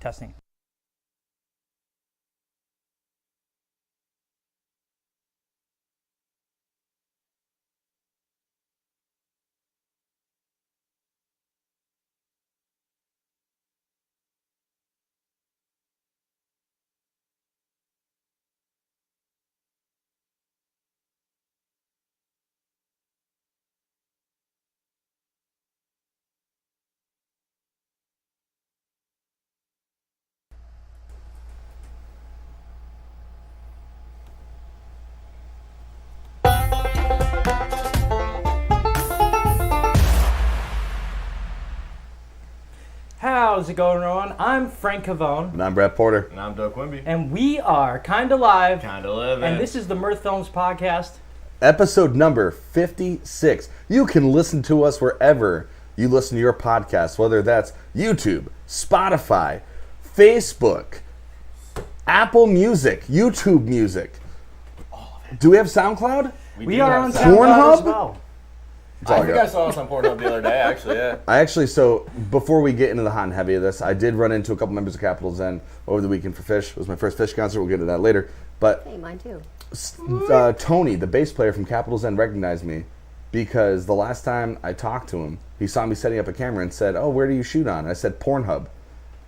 Testing. How's it going, everyone? I'm Frank Cavone. And I'm Brett Porter. And I'm Doug Quimby. And we are Kinda Live. Kinda Livin. And this is the Mirth Films podcast. Episode number 56. You can listen to us wherever you listen to your podcast, whether that's YouTube, Spotify, Facebook, Apple Music, YouTube Music. Do we have SoundCloud? We are on SoundCloud. SoundCloud as well. I think I saw us on Pornhub the other day, actually, yeah. So before we get into the hot and heavy of this, I did run into a couple members of Capital Zen over the weekend for Fish. It was my first Fish concert. We'll get into that later. But hey, mine too. Tony, the bass player from Capital Zen, recognized me because the last time I talked to him, he saw me setting up a camera and said, "Oh, where do you shoot on?" I said, "Pornhub."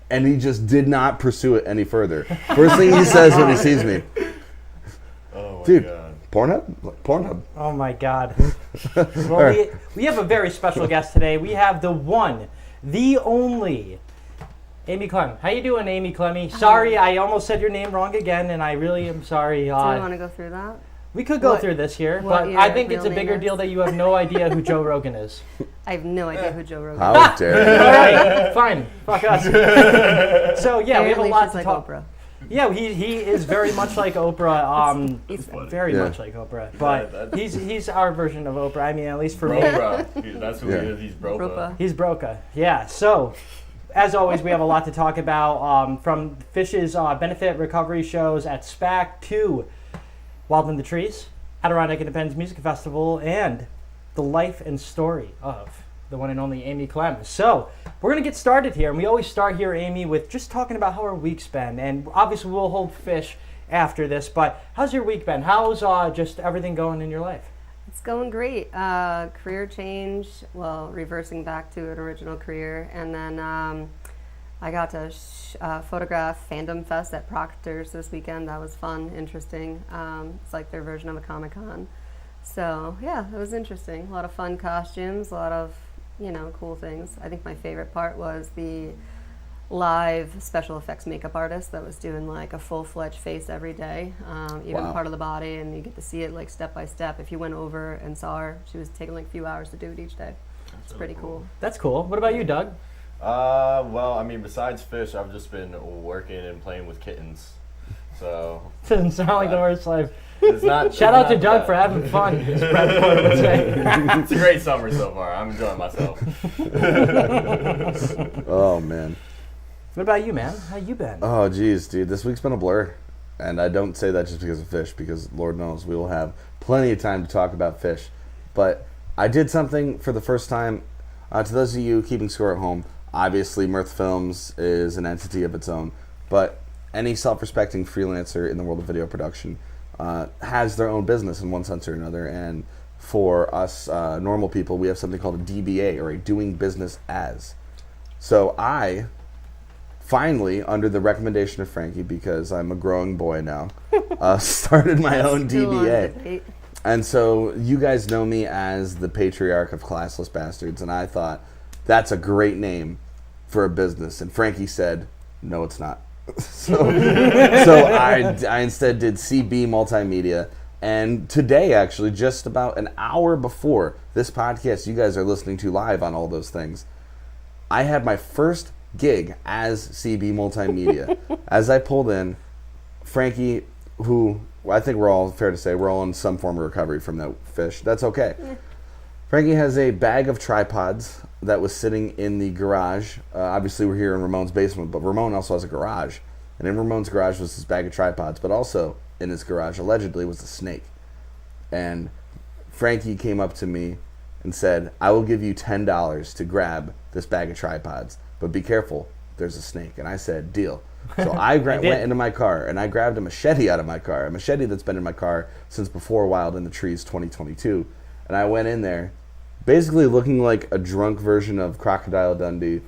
And he just did not pursue it any further. First thing he says when he sees me, Oh my dude, God. Pornhub. Oh my God. Well, we have a very special guest today. We have the one, the only, Amy Klemme. How you doing, Amy Klemme? Sorry, I almost said your name wrong again, and I really am sorry. Do you want to go through that? We could go through this here, but I think it's a bigger deal that you have no idea who Joe Rogan is. I have no idea who Joe Rogan is. How dare you? All right, fine. Fuck us. So, yeah, we have a lot to like talk Oprah. Yeah, he is very much like Oprah. He's very much like Oprah, but he's our version of Oprah. I mean, at least for me. Bropa. That's who he is. He's Bropa. He's Broca. Yeah. So, as always, we have a lot to talk about. From Fish's benefit recovery shows at SPAC to Wild in the Trees, Adirondack Independence Music Festival, and the life and story of the one and only Amy Klemme. So, we're going to get started here, and we always start here, Amy, with just talking about how our week's been, and obviously we'll hold Fish after this, but how's your week been? How's just everything going in your life? It's going great. Career change, well, reversing back to an original career, and then I got to photograph Fandom Fest at Proctor's this weekend. That was fun, interesting. It's like their version of a Comic-Con. So, yeah, it was interesting. A lot of fun costumes, a lot of cool things. I think my favorite part was the live special effects makeup artist that was doing like a full-fledged face every day, even part of the body, and you get to see it like step by step. If you went over and saw her, she was taking like a few hours to do it each day. It's pretty cool. That's cool. What about you, Doug? Well, I mean, besides Fish, I've just been working and playing with kittens. So Doesn't sound like the worst life. Shout out to Doug for having fun, as Brad Porter would say. It's a great summer so far. I'm enjoying myself. Oh, man. What about you, man? How you been? Oh, geez, dude. This week's been a blur. And I don't say that just because of Fish, because Lord knows we will have plenty of time to talk about Fish. But I did something for the first time. To those of you keeping score at home, obviously Mirth Films is an entity of its own. But any self-respecting freelancer in the world of video production has their own business in one sense or another, and for us normal people, we have something called a DBA, or a doing business as. So I finally, under the recommendation of Frankie, because I'm a growing boy now, started my own DBA. And so you guys know me as the patriarch of classless bastards, and I thought that's a great name for a business, and Frankie said, no, it's not. So I instead did CB Multimedia, and today, actually, just about an hour before this podcast you guys are listening to live on all those things, I had my first gig as CB Multimedia. As I pulled in, Frankie, who I think we're all, fair to say, we're all in some form of recovery from that Fish. That's okay. Yeah. Frankie has a bag of tripods that was sitting in the garage. Obviously, we're here in Ramon's basement, but Ramon also has a garage. And in Ramon's garage was his bag of tripods, but also in his garage, allegedly, was a snake. And Frankie came up to me and said, I will give you $10 to grab this bag of tripods, but be careful. there's a snake. And I said, deal. So I went into my car, and I grabbed a machete out of my car, a machete that's been in my car since before Wild in the Trees 2022. And I went in there, basically looking like a drunk version of Crocodile Dundee.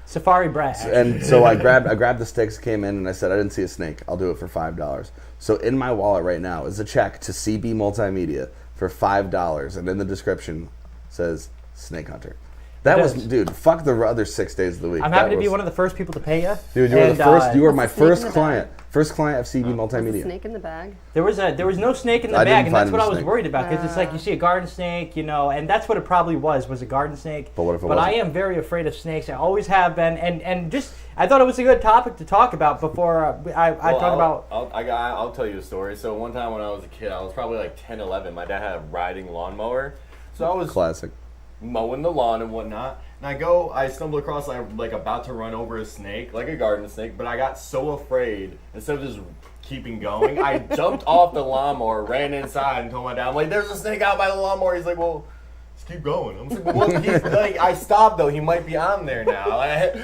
Safari Brat. And so I grabbed the sticks, came in, and I said, I didn't see a snake. I'll do it for $5. So in my wallet right now is a check to CB Multimedia for $5, and in the description says Snake Hunter. That was, dude, fuck the other 6 days of the week. I'm happy to be one of the first people to pay you. Dude, you were the first. You were my first client. First client of CB Multimedia. Was a snake in the bag? There was no snake in the bag, and that's what I was worried about, because it's like you see a garden snake, and that's what it probably was a garden snake. But what if it But wasn't? I am very afraid of snakes. I always have been, and just I thought it was a good topic to talk about before I'll tell you a story. So one time when I was a kid, I was probably like 10, 11. My dad had a riding lawnmower, so I was Classic. mowing the lawn and whatnot. And I stumbled across like about to run over a snake, like a garden snake, but I got so afraid, instead of just keeping going, I jumped off the lawnmower, ran inside, and told my dad, I'm like, there's a snake out by the lawnmower. He's like, well, just keep going. I'm like, well, he's like, I stopped though, he might be on there now.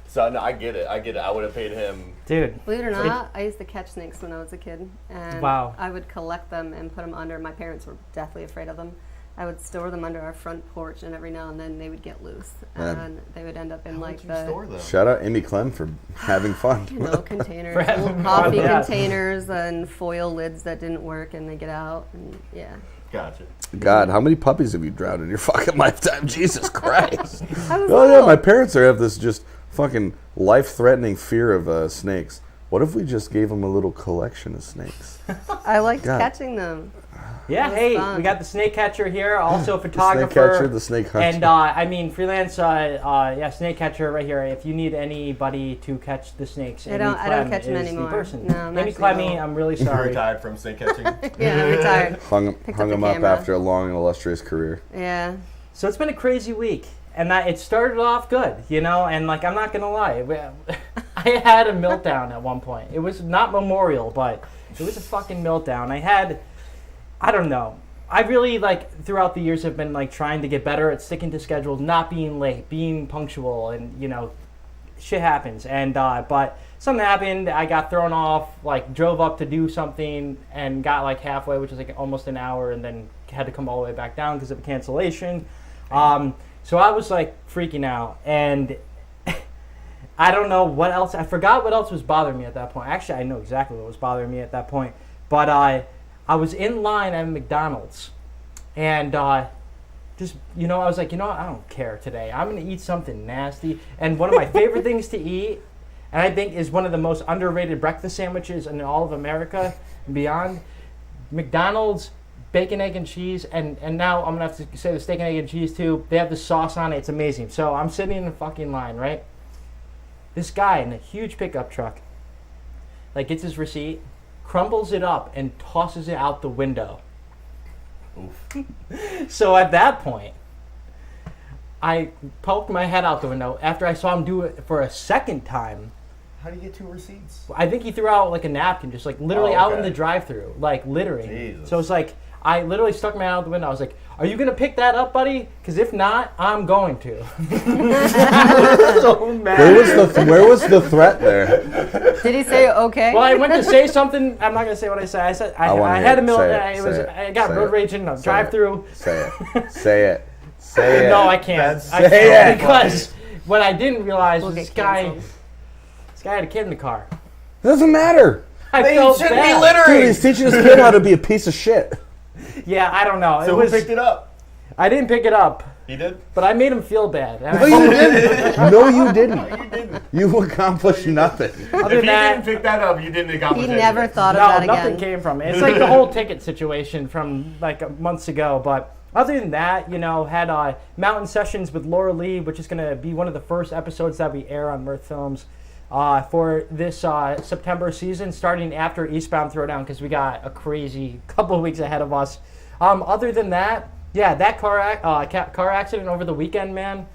So no, I get it. I would have paid him. dude. Believe it or not, I used to catch snakes when I was a kid, and Wow. I would collect them and put them under. My parents were deathly afraid of them. I would store them under our front porch, and every now and then they would get loose, and they would end up in How like would you store them? Shout out Amy Klemme for having fun. Containers, For having little fun, coffee yeah. containers, and foil lids that didn't work, and they get out, and yeah. Gotcha. God, how many puppies have you drowned in your fucking lifetime? Jesus Christ. I was Oh yeah, little. my parents have this just fucking life-threatening fear of snakes. What if we just gave them a little collection of snakes? I liked God. catching them. Yeah, was hey, fun. we got the snake catcher here, also a The snake photographer. catcher, the snake hunter. And freelance, snake catcher right here. If you need anybody to catch the snakes, I don't Klemme catch them is the anymore. person. No, I'm Amy actually Klemme, old. I'm really You're sorry. retired from snake catching. Yeah, I'm retired. hung picked hung up him the up camera. after a long and illustrious career. Yeah. So it's been a crazy week, and it started off good, and like I'm not gonna lie, I had a meltdown at one point. It was not Memorial, but it was a fucking meltdown. I don't know. I really throughout the years have been trying to get better at sticking to schedules, not being late, being punctual, and shit happens. And but something happened. I got thrown off. Drove up to do something and got halfway, which was almost an hour, and then had to come all the way back down because of a cancellation. So I was freaking out, and I don't know what else. I forgot what else was bothering me at that point. Actually, I know exactly what was bothering me at that point. But I was in line at McDonald's, and I was like, I don't care today. I'm going to eat something nasty. And one of my favorite things to eat, and I think is one of the most underrated breakfast sandwiches in all of America and beyond, McDonald's bacon, egg, and cheese. And now I'm going to have to say the steak and egg and cheese too. They have the sauce on it. It's amazing. So I'm sitting in the fucking line, right? This guy in a huge pickup truck, gets his receipt, crumbles it up, and tosses it out the window. Oof. So at that point, I poked my head out the window after I saw him do it for a second time. How do you get 2 receipts? I think he threw out a napkin, just literally Oh, out in okay. the drive-thru, literally. Jesus. So it's I literally stuck my head out the window. I was like, "Are you gonna pick that up, buddy? Because if not, I'm going to." So mad. Where was the threat there? Did he say okay? Well, I went to say something. I'm not gonna say what I said. I said I had a I got road rage in a drive-thru. Say it. Say it. Say it. No, I can't. That's- I Say can't it. because what I didn't realize We'll was get this guy canceled. had a kid in the car. It doesn't matter. I They felt shouldn't bad. be littering. Dude, he's teaching his kid how to be a piece of shit. Yeah, I don't know. So who picked it up? I didn't pick it up, He did? but I made him feel bad. And No, you didn't. No, you No, didn't. you didn't. You accomplished nothing. other If than he that, didn't pick that up, you didn't accomplish He never anything. thought of no, that nothing again. came from it. It's the whole ticket situation from months ago. But other than that, had Mountain Sessions with Laura Lee, which is going to be one of the first episodes that we air on Mirth Films for this September season, starting after Eastbound Throwdown, because we got a crazy couple of weeks ahead of us. Other than that, yeah, that car accident over the weekend, man.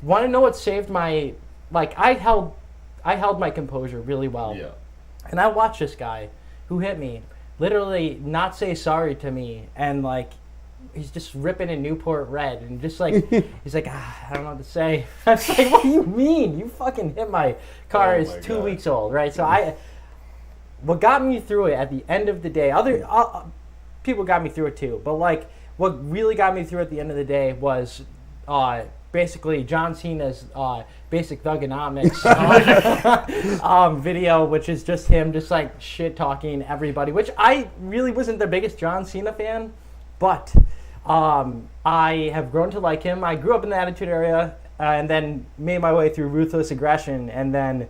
Want to know what saved my? I held my composure really well. Yeah. And I watched this guy who hit me literally not say sorry to me and he's just ripping in Newport Red, and just like he's like, I don't know what to say. I was like, what do you mean? You fucking hit my car. Oh It's my 2 God. weeks old, right? So what got me through it at the end of the day, people got me through it too, but like what really got me through at the end of the day was basically John Cena's Basic Thugonomics video, which is just him just like shit talking everybody, which I really wasn't the biggest John Cena fan, but I have grown to like him. I grew up in the Attitude Era and then made my way through Ruthless Aggression, and then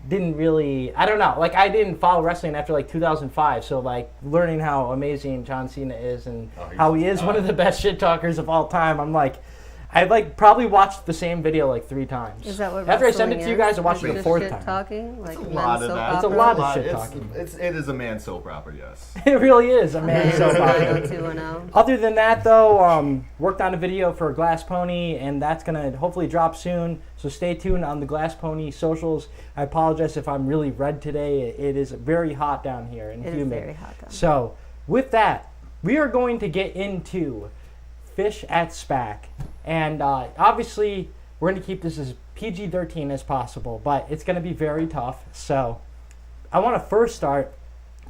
didn't really, I don't know, like I didn't follow wrestling after like 2005, so like learning how amazing John Cena is and how he is one of the best shit talkers of all time, I'm like, I like probably watched the same video like 3 times. Is that what after I sent it wrestling to you is? guys, I watched it Just the 4th shit time. talking? Like It's a men's lot of soap that. It's a opera? lot of shit talking. It is a man soap opera, yes. It really is a man Okay, soap so opera. 90210. Other than that, though, worked on a video for Glass Pony, and that's going to hopefully drop soon. So stay tuned on the Glass Pony socials. I apologize if I'm really red today. It is very hot down here and It is humid. very hot down. So with that, we are going to get into Fish at SPAC. And obviously, we're going to keep this as PG-13 as possible, but it's going to be very tough. So I want to first start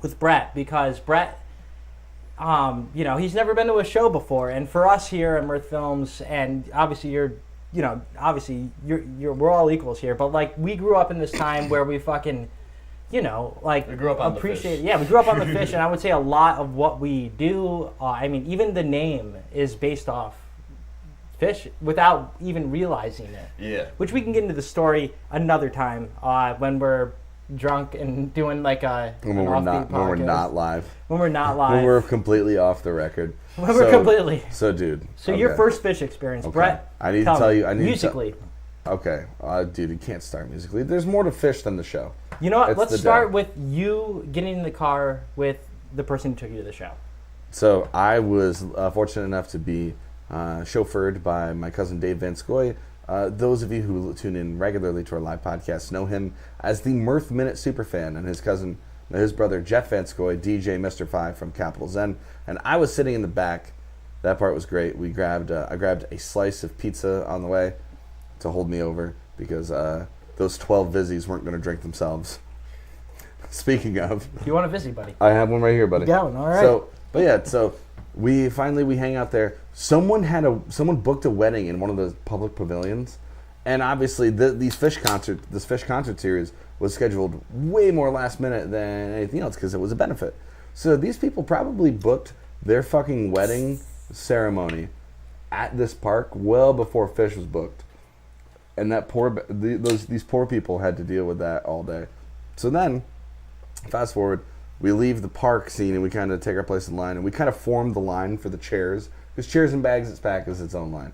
with Brett, because Brett, he's never been to a show before, and for us here at Mirth Films, and obviously you're we're all equals here, but like we grew up in this time where we fucking, we grew up on the appreciate. fish. Yeah, we grew up on the fish, and I would say a lot of what we do. Even the name is based off fish without even realizing it. Yeah. Which we can get into the story another time when we're drunk and doing like a When an we're offbeat not podcast. live. When we're not live. When we're completely off the record. When we're completely. So, dude. So your okay. first fish experience, Okay. Brett. I need to tell you. musically. Okay, dude, you can't start musically. There's more to Fish than the show. You know what? It's Let's the start day. with you getting in the car with the person who took you to the show. So I was fortunate enough to be chauffeured by my cousin Dave Van Scoy. Those of you who tune in regularly to our live podcast know him as the Mirth Minute superfan, and his brother Jeff Van Scoy, DJ Mr. 5 from Capital Zen. And I was sitting in the back. That part was great. I grabbed a slice of pizza on the way to hold me over, because those 12 Vizzies weren't going to drink themselves. Speaking of, You want a busy, buddy? I have one right here, buddy. Going, all right. So we hang out there. Someone booked a wedding in one of the public pavilions, and obviously this fish concert series was scheduled way more last minute than anything else because it was a benefit. So these people probably booked their fucking wedding ceremony at this park well before Fish was booked. And these poor people had to deal with that all day. So then, fast forward, we leave the park scene and we kind of take our place in line, and we kind of form the line for the chairs, because Chairs and Bags at SPAC is its own line.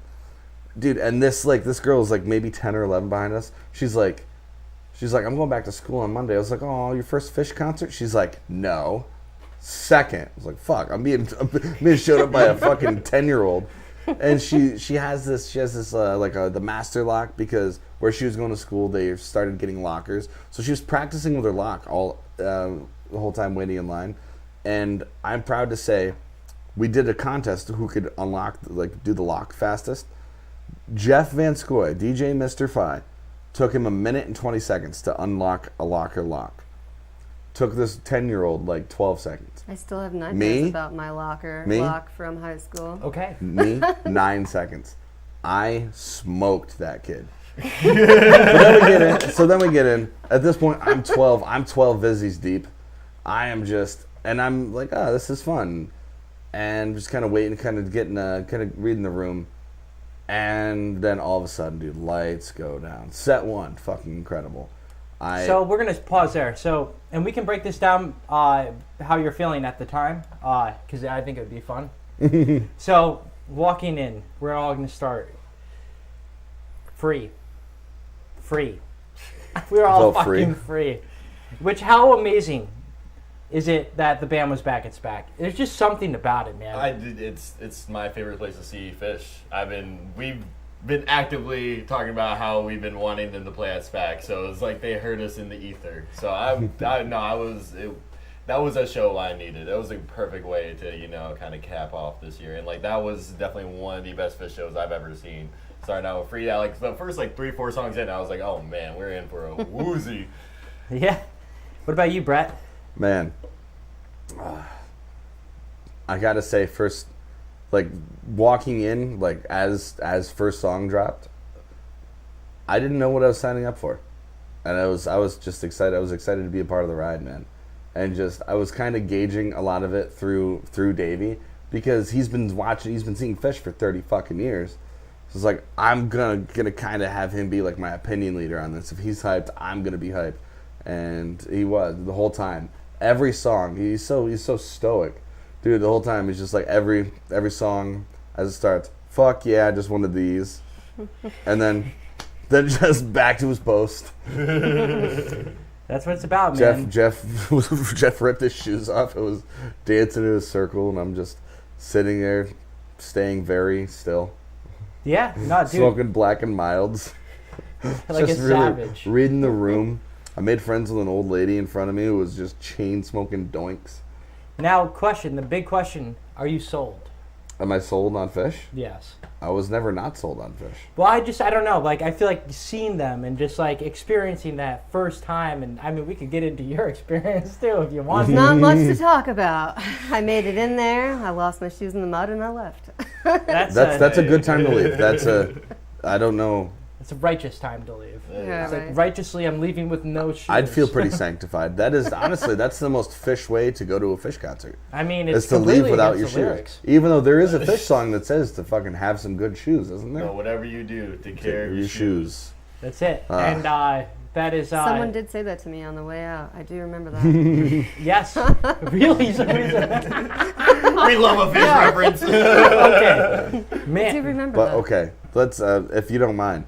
Dude, and this girl is like maybe 10 or 11 behind us. She's like, I'm going back to school on Monday. I was like, oh, your first Fish concert? She's like, no. Second. I was like, fuck, I'm being showed up by a fucking 10-year-old. And she has this the master lock, because where she was going to school they started getting lockers, so she was practicing with her lock all the whole time waiting in line. And I'm proud to say we did a contest who could do the lock fastest. Jeff Van Scoy, DJ Mr. Fi, took him 1 minute and 20 seconds to unlock a locker lock. Took this 10-year-old 12 seconds. I still have nightmares Me? about my lock from high school. Okay. Me, 9 seconds. I smoked that kid. So then we get in. At this point, I'm 12 Vizzies deep. And I'm like, oh, this is fun. And just kind of waiting, kind of reading the room. And then all of a sudden, dude, lights go down. Set 1, fucking incredible. So we're going to pause there. So, and we can break this down how you're feeling at the time, because I think it would be fun. So, walking in, we're all going to start free. We're all fucking free. Which, how amazing is it that the band was back at SPAC? There's just something about it, man. It's my favorite place to see Fish. We've been actively talking about how we've been wanting them to play at SPAC, so it's like they heard us in the ether. So that was a show I needed. That was a perfect way to, kind of cap off this year. And, like, that was definitely one of the best Fish shows I've ever seen. Starting out with Free, like, the first, 3-4 songs in, I was like, oh, man, we're in for a woozy. Yeah. What about you, Brett? Man, I gotta say, first, like, walking in, like, as first song dropped, I didn't know what I was signing up for. And I was just excited. I was excited to be a part of the ride, man. And I was kind of gauging a lot of it through Davey, because he's been seeing Fish for 30 fucking years. So it's like, I'm gonna kind of have him be like my opinion leader on this. If he's hyped, I'm gonna be hyped. And he was the whole time. Every song, he's so stoic. Dude, the whole time he's just like every song as it starts, fuck yeah, I just wanted these. And then just back to his post. That's what it's about, man. Jeff ripped his shoes off. It was dancing in a circle, and I'm just sitting there, staying very still. Yeah, no, dude. Smoking Black and Milds. Like just a really savage. reading the room. I made friends with an old lady in front of me who was just chain smoking doinks. Now, the big question, are you sold? Am I sold on Fish? Yes. I was never not sold on Fish. Well, I don't know. Like, I feel like seeing them and just, like, experiencing that first time. And, I mean, we could get into your experience, too, if you want. There's not much to talk about. I made it in there. I lost my shoes in the mud, and I left. That's a good time to leave. I don't know. It's a righteous time to leave. Yeah, It's right. like, righteously, I'm leaving with no shoes. I'd feel pretty sanctified. That is, honestly, that's the most Fish way to go to a Fish concert. I mean, it's is to leave completely without your against the shoes. lyrics. Even though there is a Fish song that says to fucking have some good shoes, isn't there? No, whatever you do, take care of your shoes. That's it. And that is... Someone did say that to me on the way out. I do remember that. Yes. Really? Somebody said that? We love a Fish reference. Okay. I do Man. remember But that. okay, let's, if you don't mind,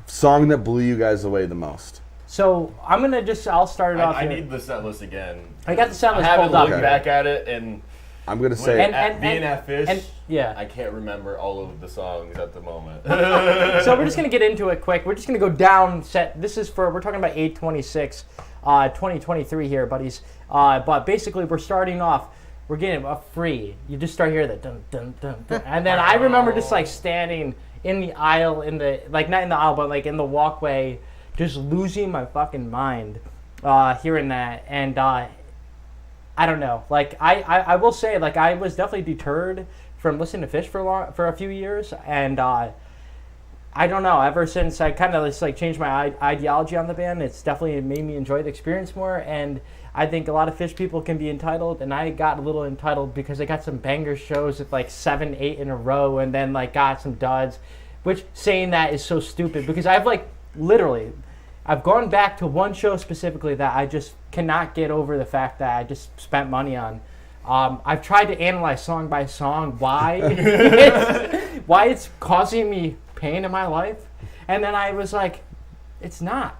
song that blew you guys away the most. So, I'm going to I'll start it off I here. need the set list again. I got the set list I haven't pulled up. looked back at it, and I'm going to say... being at Fish, yeah. I can't remember all of the songs at the moment. So we're just going to get into it quick. We're just going to go down set. This is we're talking about 8/26, 2023 here, buddies. But basically, we're starting off, we're getting a free. You just start hearing the dun, dun, dun, dun. And then I remember just like standing in the aisle, not in the aisle, but like in the walkway, just losing my fucking mind hearing that. And I don't know. Like, I will say, like, I was definitely deterred from listening to Fish for a few years. And I don't know. Ever since I kind of just, like, changed my ideology on the band, it's definitely made me enjoy the experience more. And I think a lot of Fish people can be entitled. And I got a little entitled because I got some banger shows with, like, 7, 8 in a row. And then, like, got some duds. Which, saying that is so stupid. Because I've, like, literally... I've gone back to one show specifically that I just cannot get over the fact that I just spent money on. I've tried to analyze song by song why it's causing me pain in my life. And then I was like, it's not.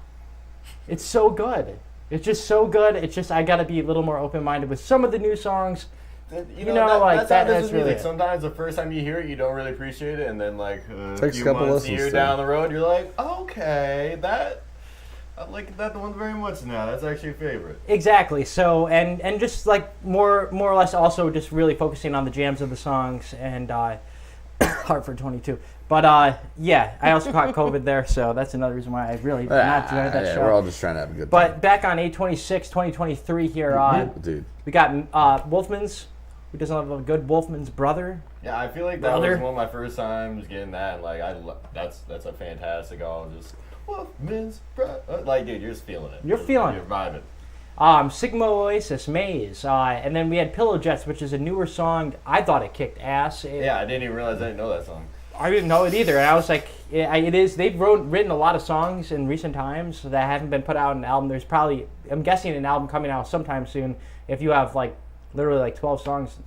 It's so good. It's just so good. It's just I got to be a little more open-minded with some of the new songs. That's really it. Sometimes the first time you hear it, you don't really appreciate it. And then, like, a few months, a year down the road, you're like, okay, I like that one very much now. That's actually a favorite. Exactly. So, and just like more or less also just really focusing on the jams of the songs and Hartford 22. But yeah, I also caught COVID there, so that's another reason why I really not enjoyed that show. We're all just trying to have a good time. But back on 8/26, 2023 here, dude, we got Wolfman's. Who doesn't have a good Wolfman's brother? Yeah, I feel like that was one of my first times getting that, and like that's a fantastic. All just Wolfman's brother. Like, dude, you're just feeling it. You're feeling it. You're vibing. Sigma Oasis, Maze, and then we had Pillow Jets, which is a newer song. I thought it kicked ass. Yeah, I didn't even realize I didn't know that song. I didn't know it either, and I was like, it is. They've written a lot of songs in recent times that haven't been put out in an album. There's probably, I'm guessing, an album coming out sometime soon. If you have like literally like 12 songs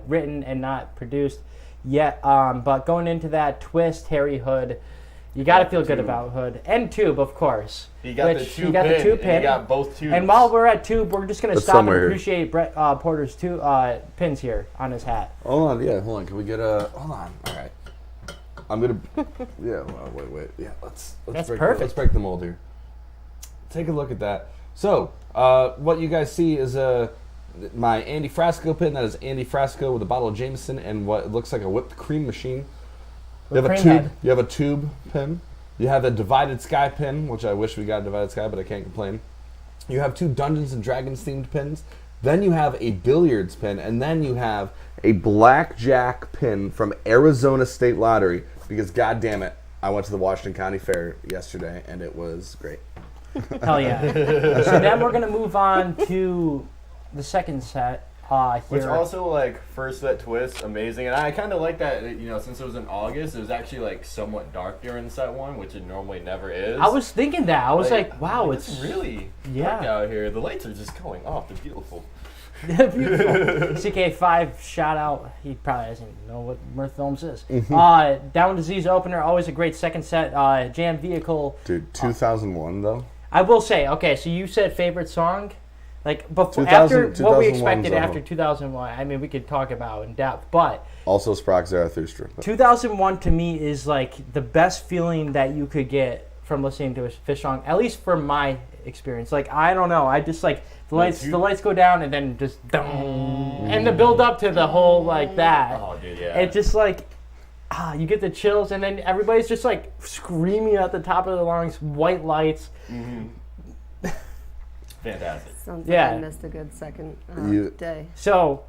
written and not produced yet, but going into that Twist, Harry Hood. You got to feel good about Hood. And Tube, of course. He got the two pin. He got both tubes. And while we're at Tube, we're just going to stop and appreciate Brett Porter's two pins here on his hat. Hold on. Can we get a... Hold on. All right. I'm going to... Yeah, well, wait. Yeah, let's That's break perfect. Let's break the mold here. Take a look at that. So, what you guys see is a my Andy Frasco pin. That is Andy Frasco with a bottle of Jameson and what looks like a whipped cream machine. You have a cream tube. head. You have a tube pin. You have a Divided Sky pin, which I wish we got a Divided Sky, but I can't complain. You have 2 Dungeons and Dragons themed pins. Then you have a billiards pin, and then you have a blackjack pin from Arizona State Lottery. Because God damn it, I went to the Washington County Fair yesterday, and it was great. Hell yeah. So then we're going to move on to the second set. Which Here. also, like, first set twist, amazing. And I kind of like that, you know, since it was in August, it was actually, like, somewhat dark during set 1, which it normally never is. I was thinking that. I was like wow, it's really Yeah. dark out here. The lights are just going off. They're beautiful. Beautiful. CK5 shout out. He probably doesn't know what Mirth Films is. Down Disease opener, always a great second set. Jam Vehicle. Dude, 2001 though. I will say, okay, so you said favorite song, like before 2000 after what we 2001's expected over. after 2001. I mean, we could talk about in depth, but Also Sprock Zarathustra. 2001 to me is like the best feeling that you could get from listening to a Fish song, at least from my experience. Like I don't know, I just like the lights go down and then just and the build up to the whole like that. Oh, dude, yeah. It just like you get the chills, and then everybody's just like screaming at the top of their lungs, white lights. Fantastic. Sounds Yeah. like I missed a good second day. So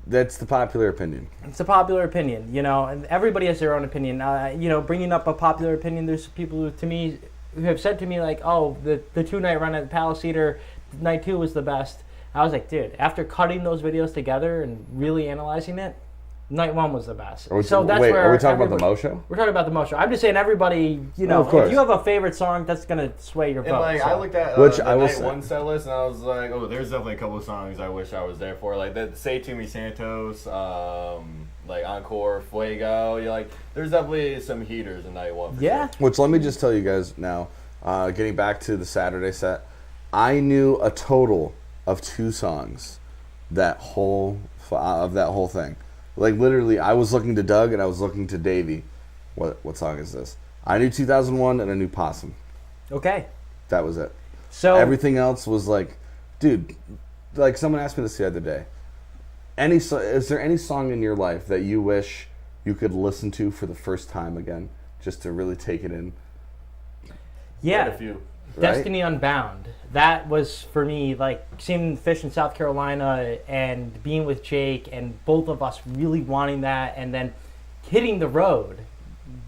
That's the popular opinion. it's a popular opinion, you know, and everybody has their own opinion. You know, bringing up a popular opinion, there's people who, to me, who have said to me like, "Oh, the 2-night run at the Palace Theater, night 2 was the best." I was like, dude, after cutting those videos together and really analyzing it, night 1 was the best. Are we, So that's wait, where are we talking about the everybody- Mo Show? We're talking about the Mo Show. I'm just saying, everybody, you know, of course. if you have a favorite song, that's gonna sway your vote. And like so. I looked at Which the I will night say- 1 set list, and I was like, oh, there's definitely a couple of songs I wish I was there for. Like that, Say To Me Santos, like Encore, Fuego. You're like, there's definitely some heaters in night 1. For Yeah. sure. Which let me just tell you guys now, getting back to the Saturday set, I knew a total of 2 songs that whole thing. Like literally, I was looking to Doug and I was looking to Davey. What song is this? I knew 2001 and I knew Possum. Okay. That was it. So Everything else was like, dude, like someone asked me this the other day. Is there any song in your life that you wish you could listen to for the first time again, just to really take it in? yeah. Quite a few. Right? Destiny Unbound. That was for me like seeing Fish in South Carolina and being with Jake and both of us really wanting that, and then hitting the road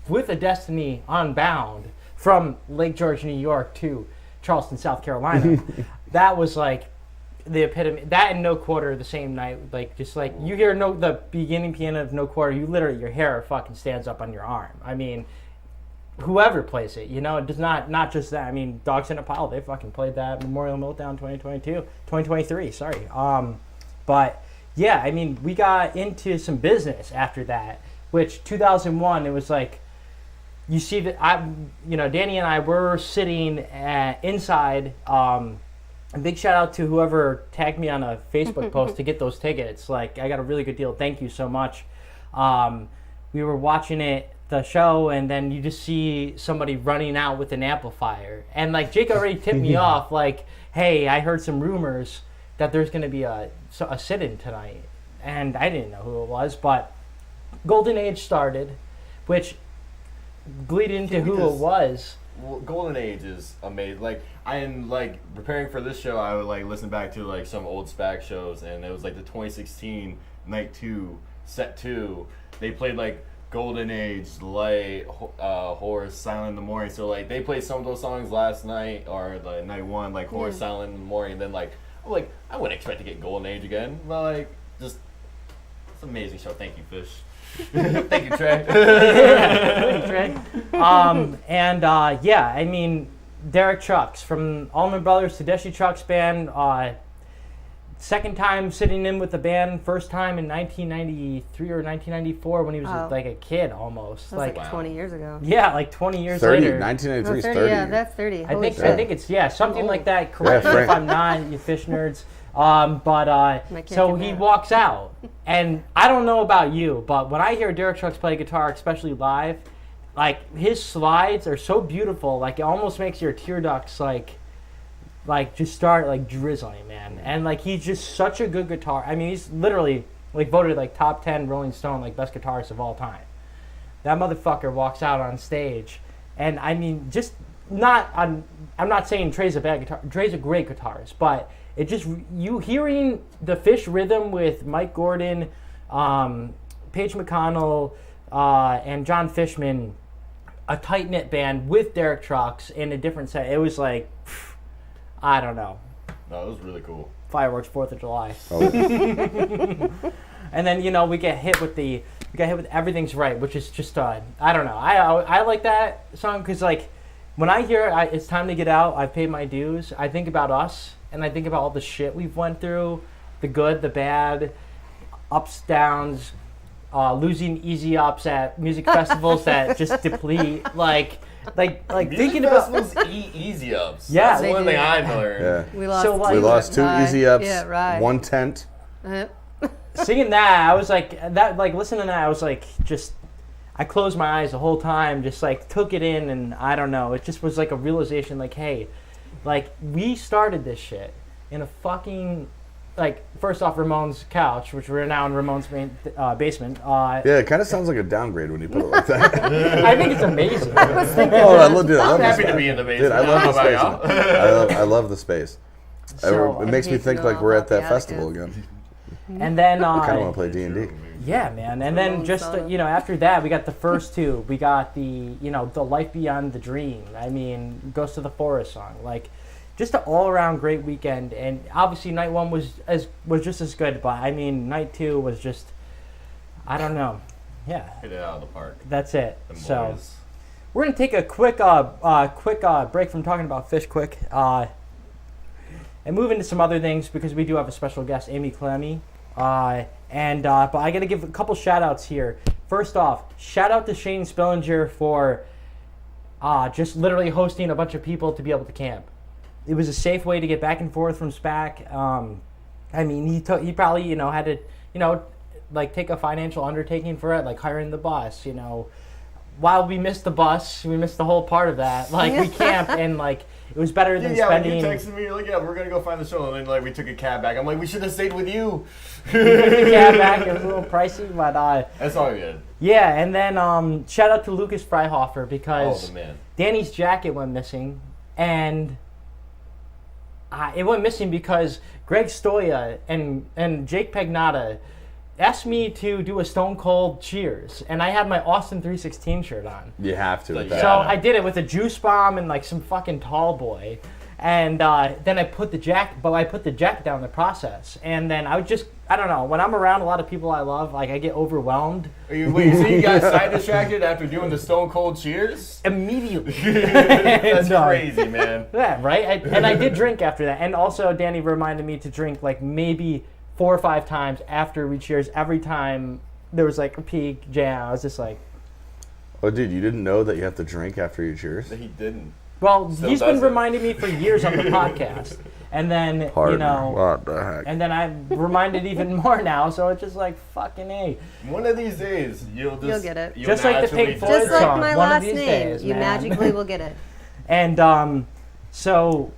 with a Destiny Unbound from Lake George, New York to Charleston, South Carolina. That was like the epitome. That and No Quarter the same night. Like just like you hear the beginning piano of No Quarter, you literally your hair fucking stands up on your arm. I mean, whoever plays it, you know, it does not just that. I mean, Dogs in a Pile, they fucking played that Memorial Meltdown 2023, sorry. But yeah, I mean, we got into some business after that, which 2001, it was like, you see that Danny and I were sitting inside, a big shout out to whoever tagged me on a Facebook post to get those tickets. Like, I got a really good deal. Thank you so much. We were watching the show, and then you just see somebody running out with an amplifier. And like Jake already tipped me off, like, hey, I heard some rumors that there's going to be a sit-in tonight. And I didn't know who it was, but Golden Age started, which bleed into who it was. Well, Golden Age is amazing. Like, I'm like preparing for this show, I would like listen back to like some old SPAC shows, and it was like the 2016 night 2, set 2. They played like Golden Age, Light, Horror, Silent in the Morning. So like they played some of those songs last night or the night 1, like Horror, Silent in the Morning. And then like I'm like, I wouldn't expect to get Golden Age again, but like just it's an amazing show. Thank you, Fish. Thank you, Trey. Thanks, Trey. Yeah, I mean, Derek Chucks from Allman Brothers Tedeschi Chucks band. Second time sitting in with the band. First time in 1993 or 1994 when he was like a kid almost. That was Like 20 years ago. yeah, like 20 years 30, later. 1993 is 30, 30. yeah, that's 30. I think shit. it's something like that. Correct me Frank. if I'm not, you Fish nerds. can't So do he that. walks out, and I don't know about you, but when I hear Derek Chucks play guitar, especially live, like his slides are so beautiful, like it almost makes your tear ducts like like just start like drizzling, man. And like he's just such a good guitar. I mean, he's literally like voted like top 10 Rolling Stone like best guitarist of all time. That motherfucker walks out on stage, and I mean, just not on. I'm not saying Trey's a bad guitar. Trey's a great guitarist, but it just you hearing the Fish rhythm with Mike Gordon, Paige McConnell, and John Fishman, a tight knit band with Derek Trucks in a different set. It was like, I don't know. No, it was really cool. Fireworks 4th of July. Oh, yeah. And then we get hit with Everything's Right, which is just I don't know. I like that song because like when I hear it's time to get out, I've paid my dues. I think about us and I think about all the shit we've went through, the good, the bad, ups, downs, losing easy ups at music festivals that just deplete. Like thinking about festivals easy ups. Yeah, That's one thing I've learned. Yeah. We lost, So, like- We lost 2 easy ups, Yeah, right. 1 tent. singing that, I was like listening to that, I was like I closed my eyes the whole time, just like took it in, and I don't know, it just was like a realization like, hey, like we started this shit in a fucking like first off Ramon's couch, which we're now in Ramon's basement. Yeah, it kind of sounds like a downgrade when you put it like that. I think it's amazing. Oh, I love I'm this happy to space. be in the basement. Dude, I love the How about space. y'all? I love the space. So, It makes me hate to think know like we're at about the that festival attic. again. And then I kind of want to play D&D. yeah, man. And then Ramon just Soda. after that, we got the first 2. We got the the Life Beyond the Dream. I mean, Ghost of the Forest song. Like, just an all around great weekend. And obviously, night 1 was just as good. But I mean, night 2 was just, I don't know. Yeah, Hit it out of the park. that's it. Them So boys. we're gonna take a quick break from talking about Fish quick. And move into some other things because we do have a special guest, Amy Klemme. But I got to give a couple shout outs here. First off, shout out to Shane Spillinger for just literally hosting a bunch of people to be able to camp. It was a safe way to get back and forth from SPAC. I mean, he probably had to like take a financial undertaking for it, like hiring the bus. While we missed the bus, we missed the whole part of that. Like we camped and like it was better than Yeah, spending. when you texted me, you're like, yeah, we're gonna go find the show, and then like we took a cab back. I'm like, we should have stayed with you. The cab back. It was a little pricey, but That's all good. yeah. And then shout out to Lucas Freihofer Oh, because the man. Danny's jacket went missing, and it went missing because Greg Stoya and Jake Pagnotta asked me to do a Stone Cold Cheers, and I had my Austin 316 shirt on. You have to with So that. So I did it with a juice bomb and like some fucking tall boy, and then I put the jacket down in the process, and then I don't know, when I'm around a lot of people I love, like I get overwhelmed Wait, so you got side distracted after doing the Stone Cold Cheers? immediately. That's And, crazy, man. Yeah, right. And I did drink after that, and also Danny reminded me to drink like maybe 4 or 5 times after we cheers. Every time there was like a peak jam, I was just like, Oh, dude, you didn't know that you have to drink after you cheers? He didn't. well, Still he's been does it. reminding me for years on the podcast, and then Partner, what the heck? and then I'm reminded even more now. So it's just like fucking A. One of these days, you'll get it. you'll Just like the naturally Pink do Floyd it. Just like song. my One of last these name, days, you man. magically will get it. And so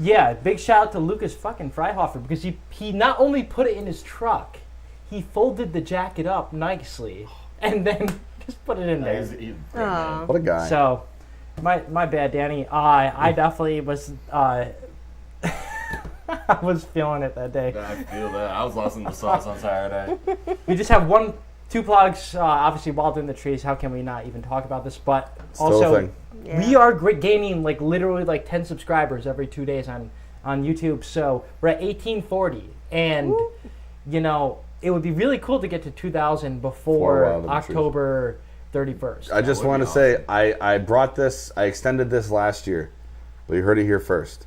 yeah, big shout out to Lucas fucking Freihofer because he not only put it in his truck, he folded the jacket up nicely and then just put it in there. He's great, Aw. man. What a guy. So, my bad, Danny. I definitely was. I was feeling it that day. I feel that. I was lost in the sauce on Saturday. We just have 2 plugs. Obviously, Wild in the Trees. How can we not even talk about this? But Still a also, thing. Yeah. we are gaining like literally like 10 subscribers every 2 days on YouTube. So we're at 1840, and it would be really cool to get to 2,000 before Wild in the Trees. October 31st. I just would want be to say, I extended this last year, but you heard it here first.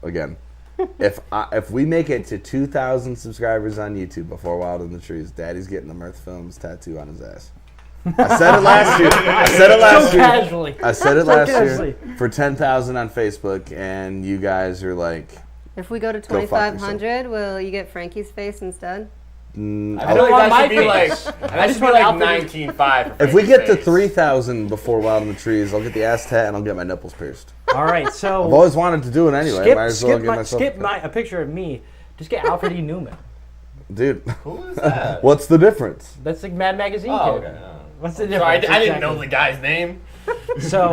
Again, if we make it to 2,000 subscribers on YouTube before Wild in the Trees, Daddy's getting the Mirth Films tattoo on his ass. I said it last year. So casually. I said it So last casually. year for 10,000 on Facebook, and you guys are like, If we go to Go fuck 2,500, will you get Frankie's face instead? I don't feel like want that should my be like, face. that just should be want like Alfred 19.5. If we get to 3,000 before Wild in the Trees, I'll get the ass tat and I'll get my nipples pierced. All right, so I've always wanted to do it anyway. Might as well skip, give myself a picture of me. Just get Alfred E. Newman. Dude, Who is that? what's the difference? That's like Mad Magazine Oh, kid. okay. No. What's the Sorry, difference? I didn't know the guy's name. So,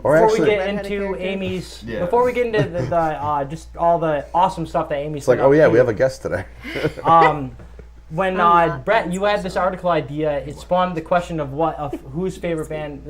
Or before actually- we get Redheaded into character. Amy's, Yeah. before we get into the just all the awesome stuff that Amy's It's like, oh yeah, we have a guest today. When not Brett, that you had this article idea, it spawned the question of whose favorite band,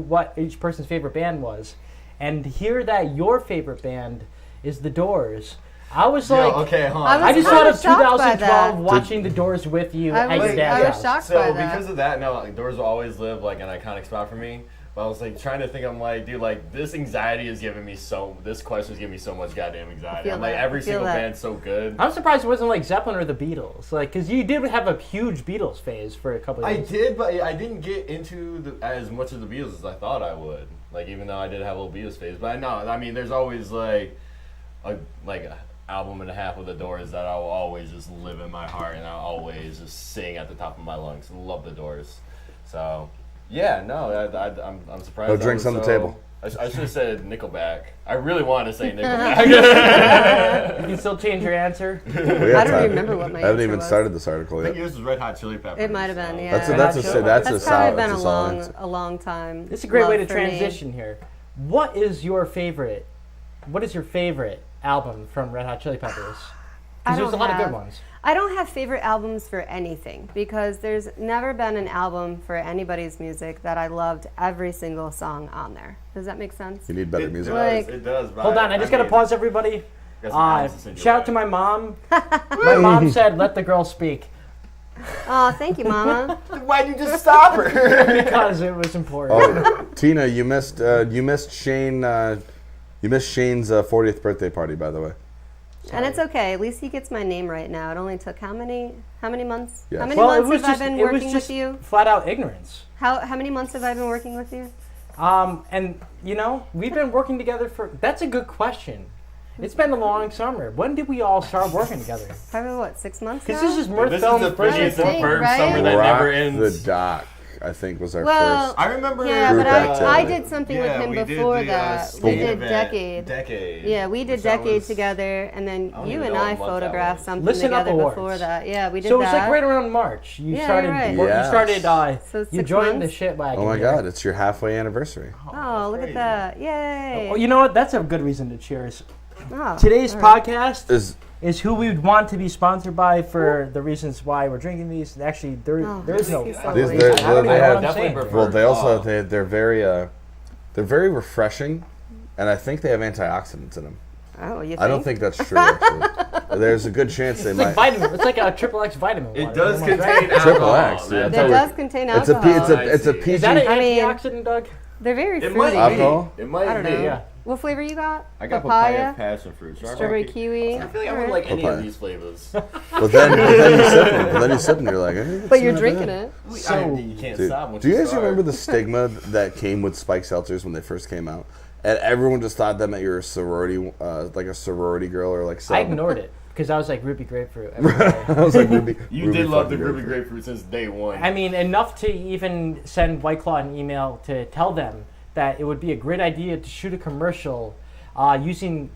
what each person's favorite band was, and to hear that your favorite band is The Doors, I was like, Okay, hold on. I just kinda thought of shocked by 2012 that. watching The Doors with you I at was- your dad's I was house. shocked by So that. because of that, no, like, Doors will always live like an iconic spot for me. But I was like trying to think. I'm like, dude, like this anxiety is giving me so. This question is giving me so much goddamn anxiety. feel I'm like that. every I feel single that. band's so good. I'm surprised it wasn't like Zeppelin or the Beatles, like because you did have a huge Beatles phase for a couple of I years. did, but I didn't get into as much of the Beatles as I thought I would. Like even though I did have a little Beatles phase, but I know. I mean, there's always like a album and a half of the Doors that I will always just live in my heart, and I'll always just sing at the top of my lungs. Love the Doors. So yeah, no, I'm surprised. No that drinks was on the so- table. I should have said Nickelback. I really wanted to say Nickelback. You can still change your answer. We got I don't time. remember what my I haven't answer even was. started this article I think yet. yours was Red Hot Chili Peppers. It might have been, so- yeah. That's a That's solid. That's probably been That's a solid answer. long time. It's a great way to love for me. transition here. What is your favorite album from Red Hot Chili Peppers? I Because there's a don't lot of good have- ones. I don't have favorite albums for anything because there's never been an album for anybody's music that I loved every single song on there. Does that make sense? You need better It music. does. Like- It does. But Hold on, I just gotta mean, pause everybody. got some albums to send your Shout out way. to my mom. My mom said, "Let the girl speak," Oh, thank you, Mama. Why'd you just stop her? because it was important. Oh, Tina, you missed Shane. You missed Shane's 40th birthday party, by the way. And it's okay. At least he gets my name right now. It only took how many months? Yes. How many Well, it months was have just I been it was working just with you? flat out ignorance. How many months have I been working with you? And we've been working together for. That's a good question. It's been a long summer. When did we all start working together? Probably what, 6 months Because now? this is Mirth This Films' is the first biggest Right? firm Right? summer that Rock never ends. the Dock, I think, was our Well, first. I remember. Yeah, Group but I activity. did something Yeah, with we him did before the, that. We State did event. Decade. Decade. Yeah, we did Which that Decade was- together, and then don't you even and know I what month that photographed was. something Listen Up together Awards. before that. Yeah, we did So it was that. like right around March. You Yeah, started. right. You Yes. started. So You 6 joined the months? shit wagon. Oh my here. God, it's your halfway anniversary. Oh, look crazy. at that. Yay. Well, you know what? That's a good reason to cheers. Oh, Today's all right. podcast Is who we would want to be sponsored by for the reasons why we're drinking these. Actually, there is no. this is so These- late. they're- I don't they know have- what I'm Definitely saying. prefer- well, they also Oh. they're very refreshing, and I think they have antioxidants in them. Oh, you think? I don't think that's true. Actually, there's a good chance they It's like might. vitamin. It's like a triple X vitamin. It water. does Am I right? contain Triple alcohol. X, yeah. man. That does contain It's a alcohol. it's a I see. PG Is that an I mean- antioxidant, Doug? They're very It fruity. might be. Alcohol? It might I don't be. know. Yeah. What flavor you got? I got Papaya, papaya, passion fruit, strawberry kiwi. I feel like I Alright. wouldn't like any Papaya. of these flavors. But then you sip them. But then you sip them. You're like, But you're drinking it. So- you can't Dude, stop once do you guys start. remember the stigma that came with spike seltzers when they first came out? And everyone just thought that meant you were a sorority, like a sorority girl or like I something. ignored it because I was like Ruby Grapefruit. Every day. I was like, Ruby. You Ruby did love the fucking Ruby Grapefruit since day one. I mean, enough to even send White Claw an email to tell them that it would be a great idea to shoot a commercial using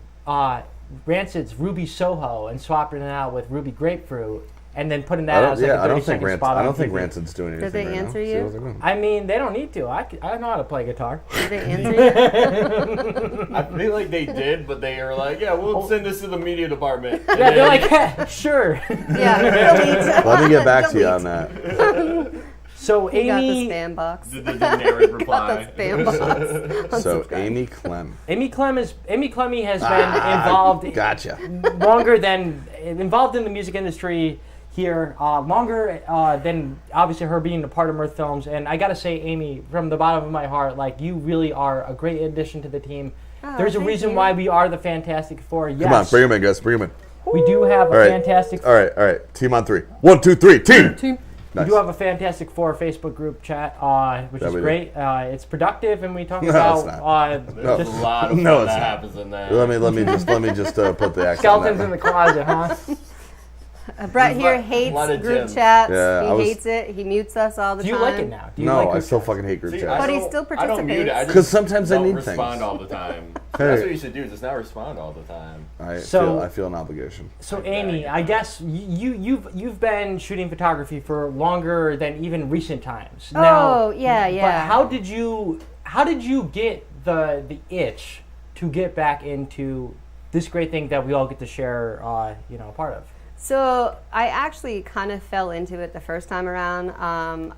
Rancid's Ruby Soho and swapping it out with Ruby Grapefruit, and then putting that as like a 30-second spot on TV. Rancid's doing anything they right answer now. you? See what they're doing. I mean, they don't need to. I know how to play guitar. Did they answer you? I feel like they did, but they were like, yeah, we'll send this to the media department. And Yeah, they're then- like, sure. Yeah, delete. Let me get back to you on Delete. that. So He got the Amy, spam box. the generic Got reply. the spam box. So Unsubscribe. Amy Klemme. Amy Klemme has been involved Gotcha. longer than involved in the music industry here, longer than obviously her being a part of Mirth Films. And I gotta say, Amy, from the bottom of my heart, like you really are a great addition to the team. Oh, There's a thank reason you. why we are the Fantastic Four. Yes, Come on, bring him in, guys. Bring him in. we do have a All right. fantastic. All right. Team on 3. 1, 2, 3. Team. Team. We Nice. do have a Fantastic Four Facebook group chat, which That is we do. great. It's productive, and we talk No, about it's not. There's just a lot of No, fun it's that not. happens in there. Let me just put the accent on skeletons in that. the closet, huh? Brett here a hates lot of group gyms. chats. Yeah, He hates it. He mutes us all the Do time. you like it now? Do you No, like I group still chats? fucking hate group See, chats. But he don't- still I don't mute it. I participates. just 'Cause sometimes I don't need respond things. all the time. Hey. That's what you should do. Just not respond all the time. I feel an obligation. So Amy, I guess you've been shooting photography for longer than even recent times. Oh, yeah. But how did you get the itch to get back into this great thing that we all get to share, a part of? So I actually kind of fell into it the first time around.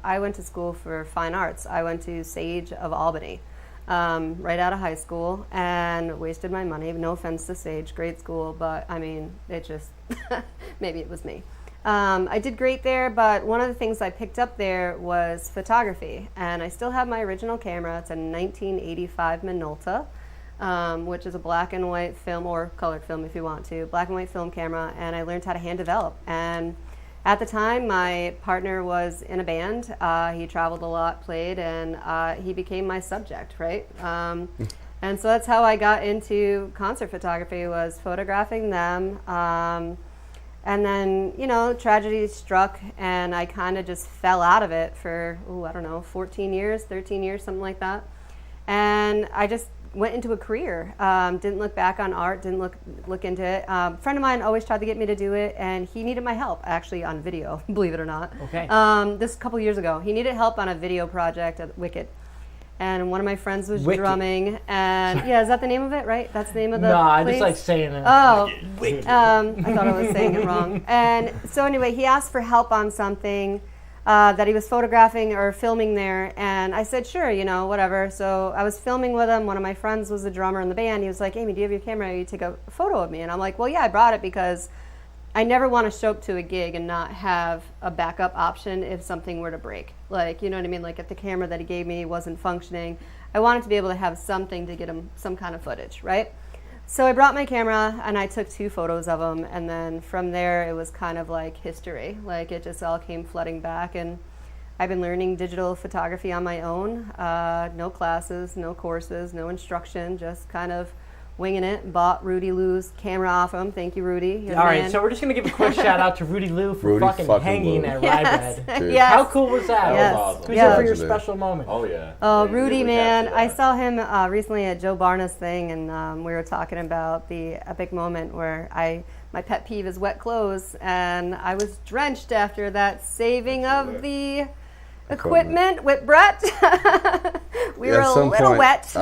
I went to school for fine arts. I went to Sage of Albany right out of high school and wasted my money. No offense to Sage, great school, but I mean, it just, maybe it was me. I did great there, but one of the things I picked up there was photography. And I still have my original camera. It's a 1985 Minolta. Which is a black and white film, or colored film if you want to, black and white film camera, and I learned how to hand develop. And at the time, my partner was in a band. He traveled a lot, played, and he became my subject, right? And so that's how I got into concert photography, was photographing them. And then, tragedy struck, and I kind of just fell out of it for, 14 years, 13 years, something like that. And I just went into a career. Didn't look back on art, didn't look into it. A friend of mine always tried to get me to do it, and he needed my help, actually, on video, believe it or not. Okay. This a couple years ago. He needed help on a video project at Wicked. And one of my friends was Wicked. drumming, and yeah, is that the name of it, right? That's the name of the No, I place? just like saying it. Oh, I thought I was saying it wrong. And so anyway, he asked for help on something that he was photographing or filming there, and I said, sure, whatever. So I was filming with him. One of my friends was the drummer in the band. He was like, Amy, do you have your camera? You take a photo of me. And I'm like, well, yeah, I brought it because I never want to show up to a gig and not have a backup option if something were to break. Like, you know what I mean? Like if the camera that he gave me wasn't functioning, I wanted to be able to have something to get him some kind of footage, right? So I brought my camera and I took 2 photos of him, and then from there it was kind of like history. Like it just all came flooding back, and I've been learning digital photography on my own. No classes, no courses, no instruction, just kind of winging it. Bought Rudy Lou's camera off him. Thank you, Rudy. You're the All right, man. so we're just going to give a quick shout out to Rudy Lou for Rudy fucking fucking hanging Lou. at Yes. Rye Bread. Yes. How cool was that? Yes. That was awesome. Who's Yeah. there for your Legendary. special moment? Oh yeah. Oh, Yeah, you Rudy, really man. captured I that. saw him recently at Joe Barna's thing, and we were talking about the epic moment where my pet peeve is wet clothes, and I was drenched after that saving of the equipment with Brett. we were a little wet.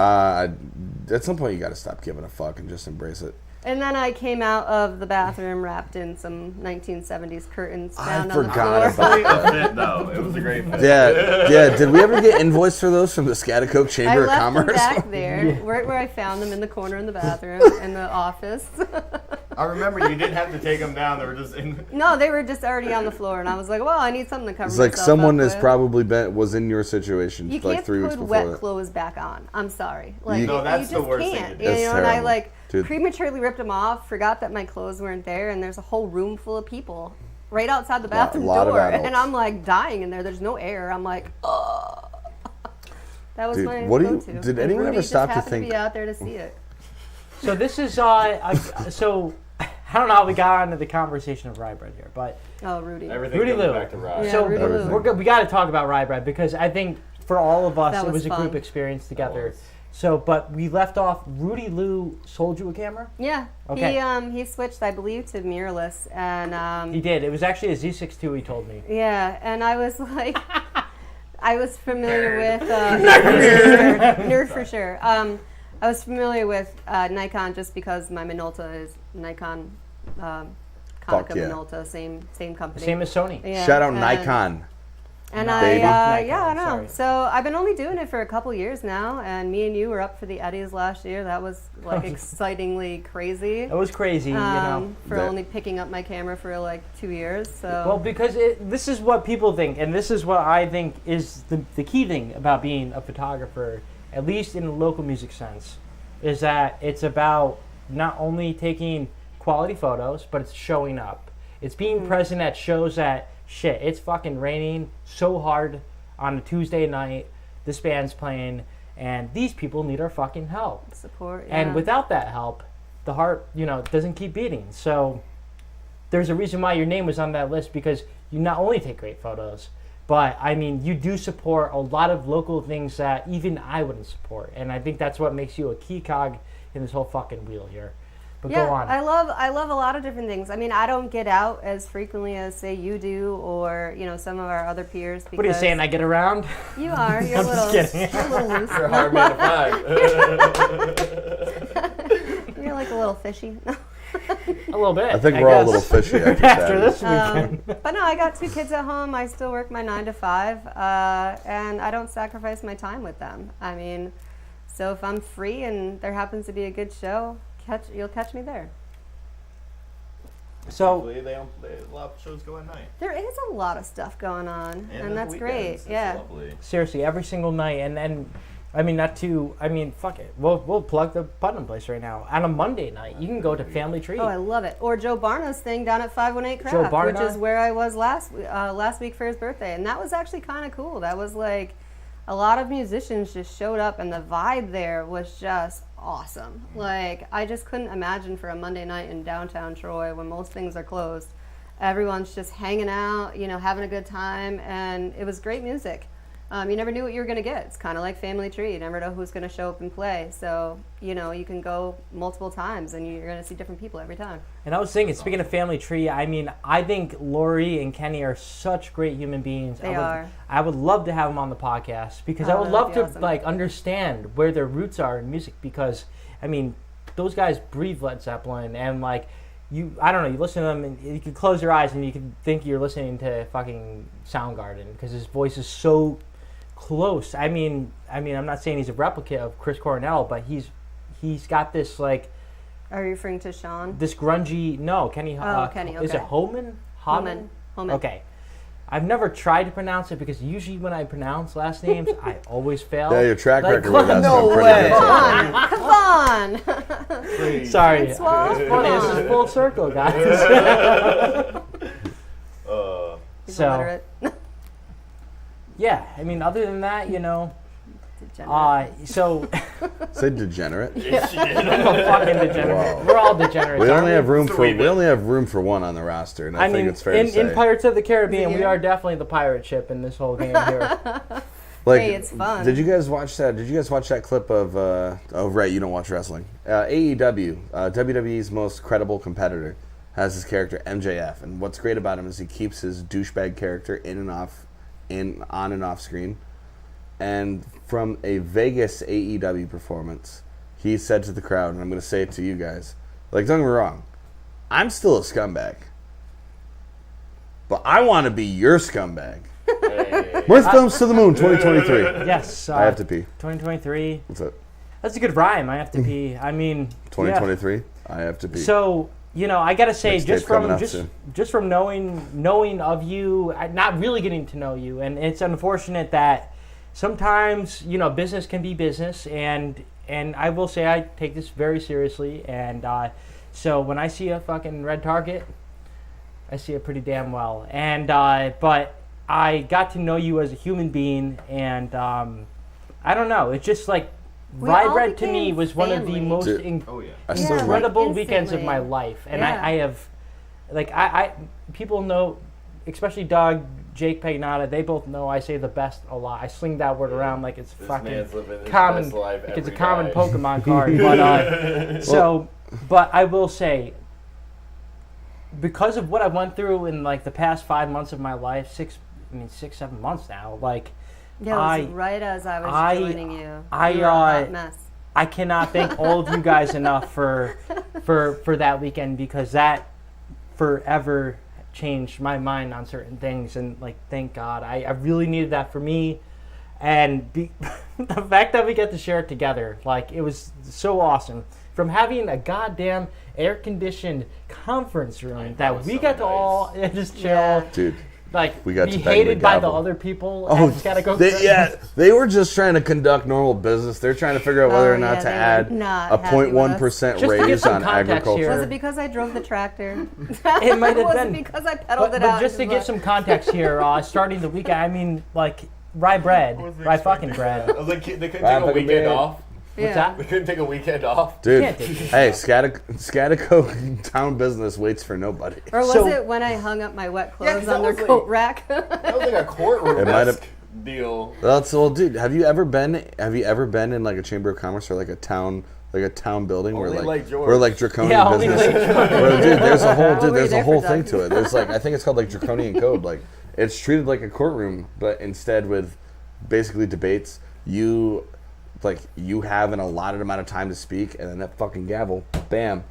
At some point, you got to stop giving a fuck and just embrace it. And then I came out of the bathroom wrapped in some 1970s curtains found on the forgot floor. about A fit, though. It was a great fit. Yeah. Did we ever get invoiced for those from the Scotticoke I Chamber of left them Commerce? back there, right where I found them in the corner in the bathroom, in the office. I remember you didn't have to take them down. They were just in. No, they were just already on the floor, and I was like, well, I need something to cover It's like myself someone up has with. probably was in your situation You like can't 3 weeks put before wet that. clothes back on. I'm sorry. Like, No, that's you the just worst thing can't. to do. You That's know, and I terrible. like Dude. prematurely ripped them off, forgot that my clothes weren't there, and there's a whole room full of people right outside the bathroom lot of door, adults. and I'm like dying in there. There's no air. I'm like, ugh. That was Dude, my what do you- go-to. did And anyone Rudy ever just stop to happened think- be out there to see it. So this is, so I don't know how we got into the conversation of Rye Bread here, but Oh, Rudy. Everything Rudy comes Lou. back to Rye. Yeah, so Rudy Lou. we're good. We got to talk about Rye Bread because I think for all of us That it was was a group fun. experience together. was. So, but we left off. Rudy Lou sold you a camera. Yeah. Okay. He switched, I believe, to mirrorless, and He did. It was actually a Z6 II. He told me. yeah, and I was like, I was familiar with nerd for sure. I was familiar with Nikon just because my Minolta is Nikon, Konica yeah. Minolta, same company. Same as Sony. Yeah, Shout out and- Nikon. And Baby. yeah, I know. Sorry. So I've been only doing it for a couple years now, and me and you were up for the Eddies last year. That was like excitingly crazy. It was crazy, you know. For That- only picking up my camera for like 2 years. So Well, because this is what people think, and this is what I think is the key thing about being a photographer, at least in the local music sense, is that it's about not only taking quality photos, but it's showing up. It's being present at shows that, shit, it's fucking raining so hard on a Tuesday night, this band's playing, and these people need our fucking help. support. And yeah. without that help, the heart, doesn't keep beating. So there's a reason why your name was on that list, because you not only take great photos, but I mean, you do support a lot of local things that even I wouldn't support, and I think that's what makes you a key cog in this whole fucking wheel here. But Yeah, go on. I love a lot of different things. I mean, I don't get out as frequently as say you do, or some of our other peers. Because What are you saying? I get around? You are. You're I'm a little. just kidding. You're a little loose. You're a hard man to find. You're like a little fishy. A little bit. I think we're all a guess. little fishy after After Saturday. this weekend. But no, I got 2 kids at home. I still work my 9 to 5, and I don't sacrifice my time with them. I mean, so if I'm free and there happens to be a good show, you'll catch me there. So Hopefully a lot of shows go at night. There is a lot of stuff going on, and the that's great. weekends, it's Yeah. lovely. seriously, every single night, and I mean, fuck it. We'll plug the Putnam place right now. On a Monday night, you can go to Family Tree. Oh, I love it. Or Joe Barna's thing down at 518 Joe Craft, which Barna? is where I was last week for his birthday, and that was actually kind of cool. That was like a lot of musicians just showed up, and the vibe there was just awesome. Like, I just couldn't imagine for a Monday night in downtown Troy when most things are closed. Everyone's just hanging out, having a good time, and it was great music. You never knew what you were going to get. It's kind of like Family Tree. You never know who's going to show up and play. So, you can go multiple times, and you're going to see different people every time. And I was thinking, speaking of Family Tree, I mean, I think Lori and Kenny are such great human beings. They are. I would love to have them on the podcast, because I would that'd love be to awesome. understand where their roots are in music, because I mean, those guys breathe Led Zeppelin, and I don't know, you listen to them and you can close your eyes and you can think you're listening to fucking Soundgarden, because his voice is so close. I mean, I'm not saying he's a replicate of Chris Cornell, but he's got this Are you referring to Sean? this grungy. No, Kenny. Kenny. Is it Okay. Homan? Homan. Okay. I've never tried to pronounce it, because usually when I pronounce last names, I always fail. Yeah, your track Like, record with that's no been pretty way. good so far. Come on! Please. Sorry. Francois, It's funny. This come is on. full circle, guys. He's So- illiterate. Yeah, I mean, other than that, Degenerate. so Say degenerate. I'm a fucking degenerate. Wow. We're all degenerates. We aren't only have room So for we've been- one on the roster, and I, I think mean, it's fair to say. in Pirates of the Caribbean, Is it we you? are definitely the pirate ship in this whole game here. Like, Hey, it's fun. Did you guys watch that? Did you guys watch that clip of? Oh, right, you don't watch wrestling. AEW, WWE's most credible competitor, has his character MJF, and what's great about him is he keeps his douchebag character on and off screen. And from a Vegas AEW performance, he said to the crowd, and I'm going to say it to you guys, like, don't get me wrong, I'm still a scumbag, but I want to be your scumbag. Hey. Mirth Films to the Moon 2023. Yes. I have to pee. 2023. What's up? That's a good rhyme. I have to pee. I mean, 2023. I have to pee. So, I gotta say, Mixtape coming up just soon. from knowing of you, not really getting to know you, and it's unfortunate that sometimes business can be business, and I will say I take this very seriously, and so when I see a fucking red target, I see it pretty damn well, and but I got to know you as a human being, and I don't know, it's just like We all Rye Bread to me became was one of the family. most Dude. Oh yeah. I still Yeah. incredible Like, weekends of my instantly. life, and Yeah. I have, I people know, especially Doug, Jake Pagnotta, they both know I say the best a lot. I sling that word around like it's This fucking man's living his common, best life like it's a every common night. Pokemon card. But but I will say, because of what I went through in like the past 5 months of my life, 7 months now, like. Yeah, it was right as I was joining you. I, You were a hot mess. I cannot thank all of you guys enough for that weekend, because that forever changed my mind on certain things, and like, thank God, I really needed that for me, and the fact that we get to share it together, like, it was so awesome. From having a goddamn air-conditioned conference room that was we so got to nice. all just chill, Yeah. Dude. like, We got be to bang hated the by the gavel. other people. Oh, and gotta go they were just trying to conduct normal business. They're trying to figure out whether or not to they were add not a happy with us. 0.1% Just to give raise some on context agriculture. here. Was it because I drove the tractor? It might have was been. it because I pedaled But it out? just to into give the- some context here, starting the weekend, I mean, like, rye bread, Wasn't rye fucking expecting bread. that. I was like, they couldn't Rye take a fucking weekend bread. off. What's that? We couldn't take a weekend off. Dude, Can't take it. hey, Scatico town business waits for nobody. Or was So- it when I hung up my wet clothes 'cause that on their was like- coat rack? That was like a courtroom It might have- deal. Well, dude, have you ever been in like a chamber of commerce or like a town building Only where like George. where like draconian Yeah, only business? Lake George. Where, dude, there's a whole What were you there's a there whole for, thing Doug? to it. There's like I think it's called like draconian code. Like it's treated like a courtroom, but instead with basically debates. You have an allotted amount of time to speak, and then that fucking gavel, bam,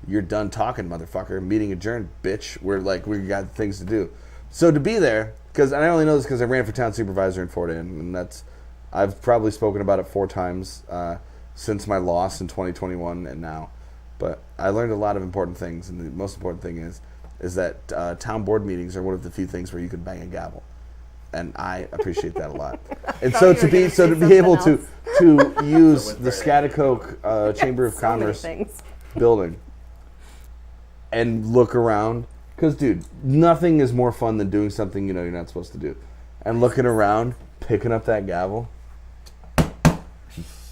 you're done talking, motherfucker. Meeting adjourned, bitch. We got things to do. So to be there, because I only know this because I ran for town supervisor in Fort Anne, and I've probably spoken about it 4 times since my loss in 2021 and now. But I learned a lot of important things, and the most important thing is that town board meetings are one of the few things where you can bang a gavel. And I appreciate that a lot. And thought so you to were be gonna say able to something use the Scaticoke Chamber of So many Commerce things. building and look around, because dude, nothing is more fun than doing something you're not supposed to do, and looking around, picking up that gavel.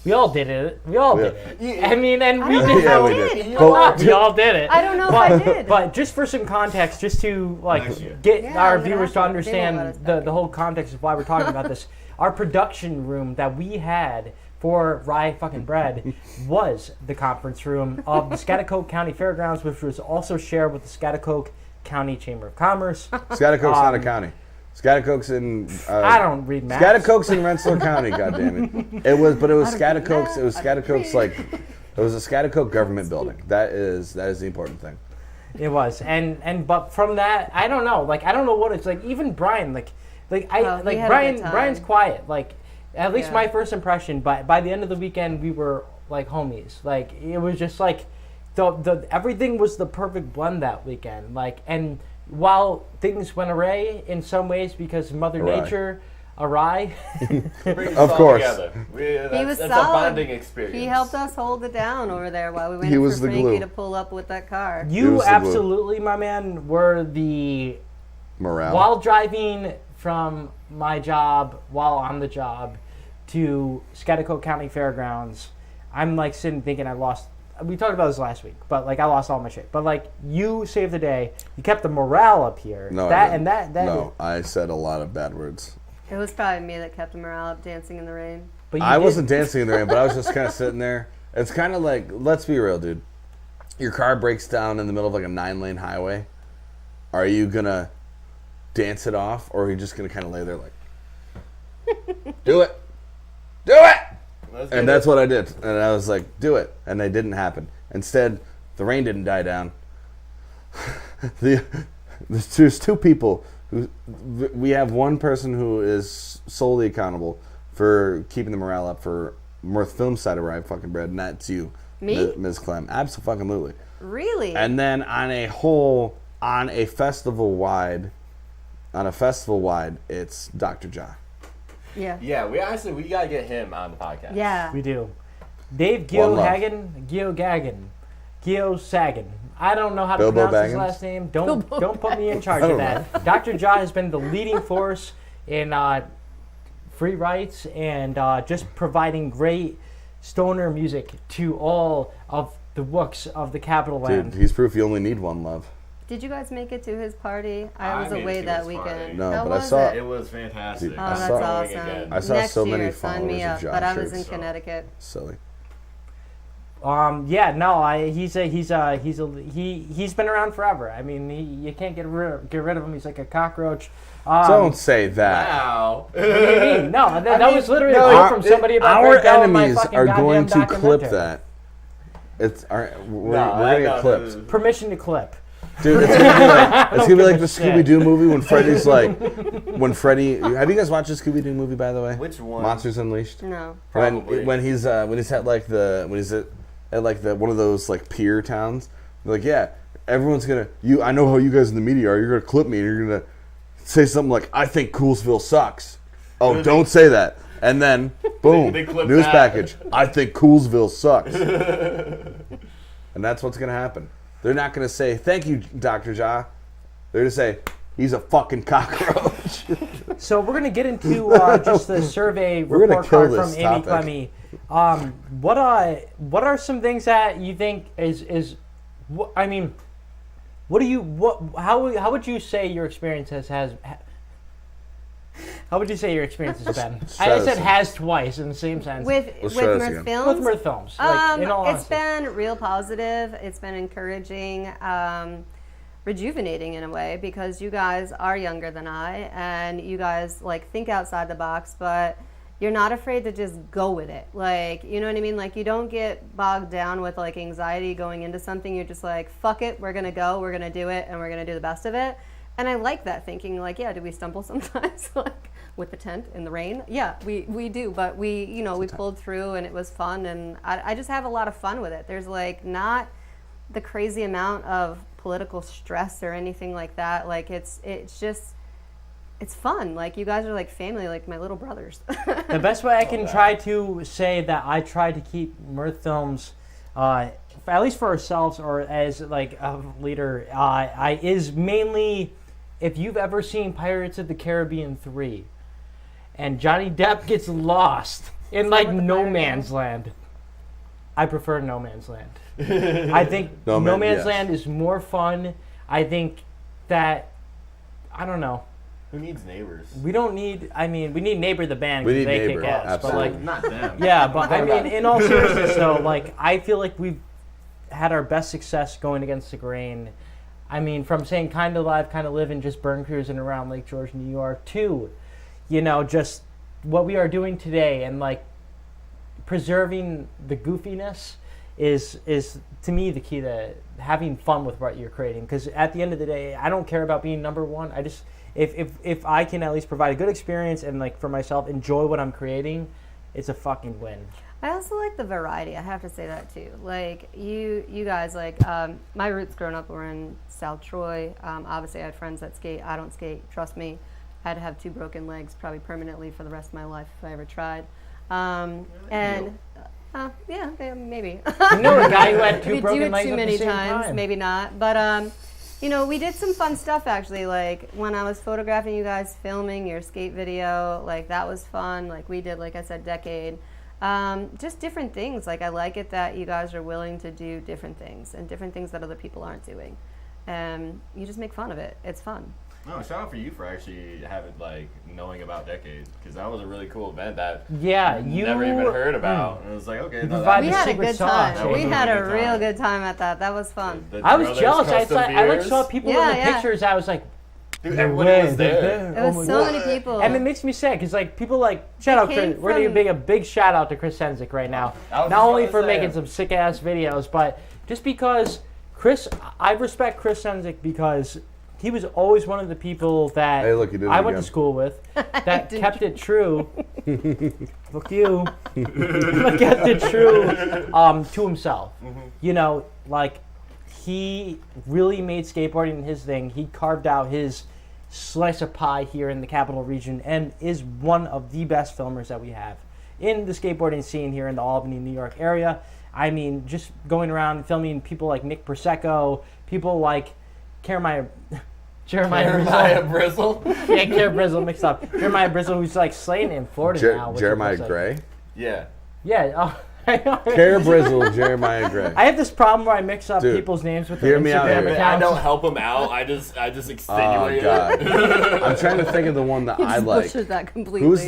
We all did it. We all did it. I mean, and we don't did. know Yeah, if we I did. did. But- We all did it. I don't know if I did. But just for some context, just to Next year. get Yeah, our I'm gonna viewers to have to. They won't let understand us back the whole context of why we're talking about this, our production room that we had for Rye Fucking Bread was the conference room of the Scaticoke County Fairgrounds, which was also shared with the Scaticoke County Chamber of Commerce. Scaticoke's not a county. Scaticoke's in. I don't read maps. Scaticoke's in Rensselaer County. goddammit. It was Scaticoke's. It was I don't Scaticoke's it was a Scaticoke government building. That is the important thing. It was, but from that, I don't know. I don't know what it's like. Even Brian, Oh, he had a good time. Brian's quiet. At least Yeah. my first impression. But by the end of the weekend, we were like homies. It was just the everything was the perfect blend that weekend. And while things went awry in some ways because Mother Awry. Nature awry. Brings Of us all course. together. He was That's solid. a bonding experience. He helped us hold it down over there while we waited He was for the Frankie glue. to pull up with that car. It You was the glue. absolutely, my man, were the Morale. while driving from my job, while on the job, to Scaticoke County Fairgrounds, I'm sitting thinking I lost. We talked about this last week, but I lost all my shit. But you saved the day. You kept the morale up here. No, that I and didn't. that. No, I said a lot of bad words. It was probably me that kept the morale up dancing in the rain. But you I did- wasn't dancing in the rain, but I was just kind of sitting there. It's kind of let's be real, dude. Your car breaks down in the middle of a 9-lane highway. Are you gonna dance it off, or are you just gonna kind of lay there do it, do it? And that's what I did. And I was like, do it. And it didn't happen. Instead, the rain didn't die down. There's 2 people who we have one person who is solely accountable for keeping the morale up for Mirth Films side of Rye Fucking Bread, and that's you, Me? Ms. Klemme. Absolutely. Really? And then on a festival wide, it's Dr. Ja. yeah. Yeah, we gotta get him on the podcast. Yeah. We do. Dave One love. Gio Sagan. I don't know how to Bilbo pronounce his Baggins? last name. Don't put me in charge I of don't that. Dr. Ja has been the leading force in free rights and just providing great stoner music to all of the wooks of the capital land. Dude, he's proof you only need one love. Did you guys make it to his party? I I was made it away to that his weekend. party. No, How but I was saw- it? It was fantastic. Dude, Oh, I that's saw- awesome. Again. I saw Next so year, many sign me followers of up. Josh But I was in shirts. Connecticut. Silly. Yeah, no, he's been around forever. I mean, you can't get rid of him. He's like a cockroach. Don't say that. Wow. What do you mean? No, that was literally No, a quote from somebody about our Greg Bell in my enemies fucking are goddamn going to clip documentary. that. We're No, gonna get no, clipped, Permission to clip. dude. It's gonna be like the shit. Scooby Doo movie when Freddy's when Freddy. Have you guys watched the Scooby Doo movie, by the way? Which one? Monsters Unleashed. No. Probably. When he's at one of those pier towns. They're like, yeah, everyone's gonna. I know how you guys in the media are. You're gonna clip me and you're gonna say something like, "I think Coolsville sucks." Oh, don't say that. And then, boom, They clip news that. package. I think Coolsville sucks. And that's what's going to happen. They're not going to say, thank you, Dr. Ja. They're going to say, he's a fucking cockroach. So we're going to get into just the survey We're gonna report kill card from this Amy topic. Klemme What are some things that you think is I mean, how would you say your experience has how would you say your experience has been? I said has twice in the same sentence. With Mirth Films? With Mirth Films. Like, in all it's honesty. been real positive. It's been encouraging, rejuvenating in a way, because you guys are younger than I, and you guys like think outside the box, but you're not afraid to just go with it. Like, you know what I mean? Like, you don't get bogged down with like anxiety going into something. You're just like, fuck it, we're gonna go, we're gonna do it, and we're gonna do the best of it. And I like that thinking, like, yeah, do we stumble sometimes? Like, with the tent in the rain? Yeah, we do, but we pulled through, and it was fun, and I just have a lot of fun with it. There's, like, not the crazy amount of political stress or anything like that. Like, it's just, it's fun. Like, you guys are like family, like my little brothers. The best way I can try to say that I try to keep Mirth Films, at least for ourselves or as like a leader, is mainly, if you've ever seen Pirates of the Caribbean 3 and Johnny Depp gets lost in like No Man's Land, I prefer No Man's Land. I think No Man's Land is more fun. I think that, I don't know. Who needs neighbors? We don't need, I mean, we need Neighbor the band We because need they Neighbor, kick ass. But like, Not them. yeah, but I mean, in all seriousness though, like, I feel like we've had our best success going against the grain. I mean, from saying kind of live, kind of living, just burn cruising around Lake George, New York, to, just what we are doing today, and like preserving the goofiness is to me the key to having fun with what you're creating. Because at the end of the day, I don't care about being number one. I just if I can at least provide a good experience and like for myself enjoy what I'm creating, it's a fucking win. I also like the variety. I have to say that too. Like you guys, like my roots growing up were in South Troy. Obviously, I had friends that skate. I don't skate. Trust me, I'd have 2 broken legs probably permanently for the rest of my life if I ever tried. Yeah, maybe. You know a guy who had 2 we do broken it legs too at many the same times, time. maybe not. But we did some fun stuff actually. Like when I was photographing you guys filming your skate video, like that was fun. Like we did, like I said, Decade. Just different things. Like I like it that you guys are willing to do different things and different things that other people aren't doing. You just make fun of it. It's fun. No, shout out for you for actually knowing about Decade, because that was a really cool event that you never even heard about. And it was like, okay, no, provided We the had a secret good sauce. time. We had a real good time at that. That was fun. I was jealous. I saw people in the pictures. I was like, dude, everybody was there. There was so many people. And it makes me sad because like people like shout out Chris. We're giving a big shout out to Chris Senzik right now. Not only for making some sick ass videos, but just because I respect Chris Senzik because he was always one of the people that I went to school with that kept it true. Fuck you. Kept it true to himself. Like he really made skateboarding his thing. He carved out his slice of pie here in the capital region and is one of the best filmers that we have in the skateboarding scene here in the Albany, New York area. I mean, just going around filming people like Nick Prosecco, people like Jeremiah Brizzle. Yeah, Brizzle mixed up. Jeremiah Brizzle, who's like slaying in Florida now. Jeremiah Gray? Yeah. Yeah. Brizzle, Jeremiah Gray. I have this problem where I mix up people's names with their Instagram accounts. I don't help them out. I just extenuate it. I'm trying to think of the one that I like. That completely. Who's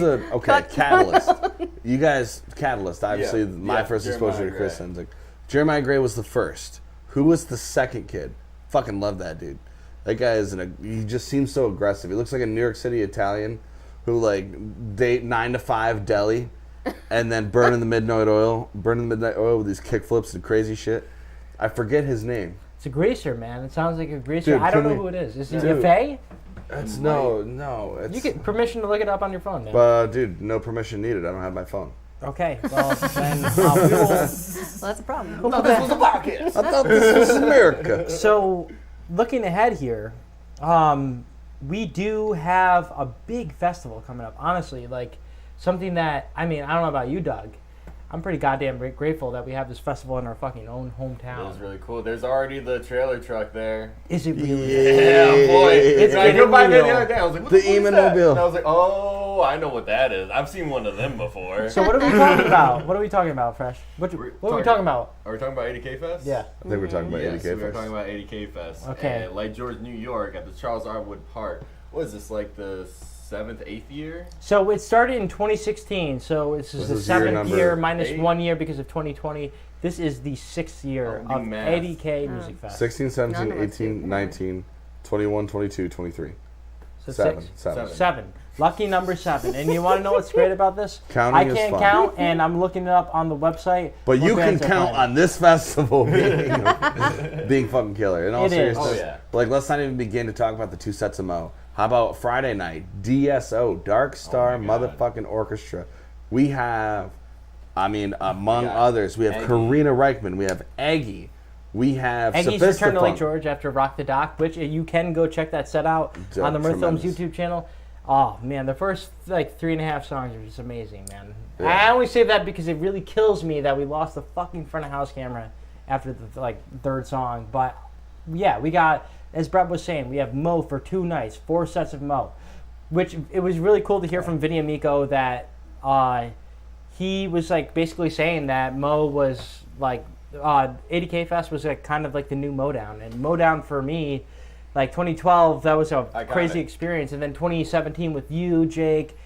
Catalyst? You guys, Catalyst. Obviously, my first exposure to Chris Senzik. Jeremiah Gray was the first. Who was the second kid? Fucking love that dude. That guy he just seems so aggressive. He looks like a New York City Italian who date 9 to 5 deli and then burning the midnight oil with these kickflips and crazy shit. I forget his name. It's a greaser, man. It sounds like a greaser. Dude, I don't know who it is. Is he a Faye? No. You get permission to look it up on your phone, man. Dude, no permission needed. I don't have my phone. Okay, well, then we will... Well, that's a problem. I thought this was a podcast. I thought this was America. So, looking ahead here, we do have a big festival coming up. Honestly, something that, I don't know about you, Doug. I'm pretty goddamn grateful that we have this festival in our fucking own hometown. That was really cool. There's already the trailer truck there. Is it really? Yeah, boy. It's I getting drove by there the real. other day. I was like, what The the fuck is that? Eamon-mobile. And I was like, oh, I know what that is. I've seen one of them before. So what are we talking about? What are we talking about, Fresh? What are we talking about? Are we talking about 80K Fest? Yeah. I think we're talking about Yes, 80K we were Fest. talking about 80K Fest. Okay. And Lake George, New York, at the Charles R. Wood Park. What is this, like the 7th, 8th year? So it started in 2016. So this is the is year 7th number year minus 8. 1 year because of 2020. This is the 6th year Oh, do of math. 80K Music Fest. 16, 17, None of us 18, do. 19, 21, 22, 23. So Seven. six? Seven. 7. Lucky number 7. And you want to know what's great about this? Counting I is can't fun. count, and I'm looking it up on the website. But what you can bands are count playing. on this festival being fucking killer. In all It is. seriousness, Oh, yeah. like let's not even begin to talk about the 2 sets of Mo. How about Friday night? DSO, Dark Star Oh my God. motherfucking orchestra. We have, among Yeah. others, we have Eggy. Karina Reichman. We have Eggy. We have Eggy's return to Lake Sophistafunk. George after Rock the Dock, which you can go check that set out on the Mirth Films Tremendous. YouTube channel. Oh man, the first like 3.5 songs are just amazing, man. Yeah. I only say that because it really kills me that we lost the fucking front of house camera after the like 3rd song. But yeah, we got, as Brett was saying, we have Mo for 2 nights, 4 sets of Mo, which it was really cool to hear from Vinny Amico that he was like basically saying that Mo was like 80K Fest was like kind of like the new Modown, and Modown for me, like 2012, that was a got crazy it. experience, and then 2017 with you, Jake,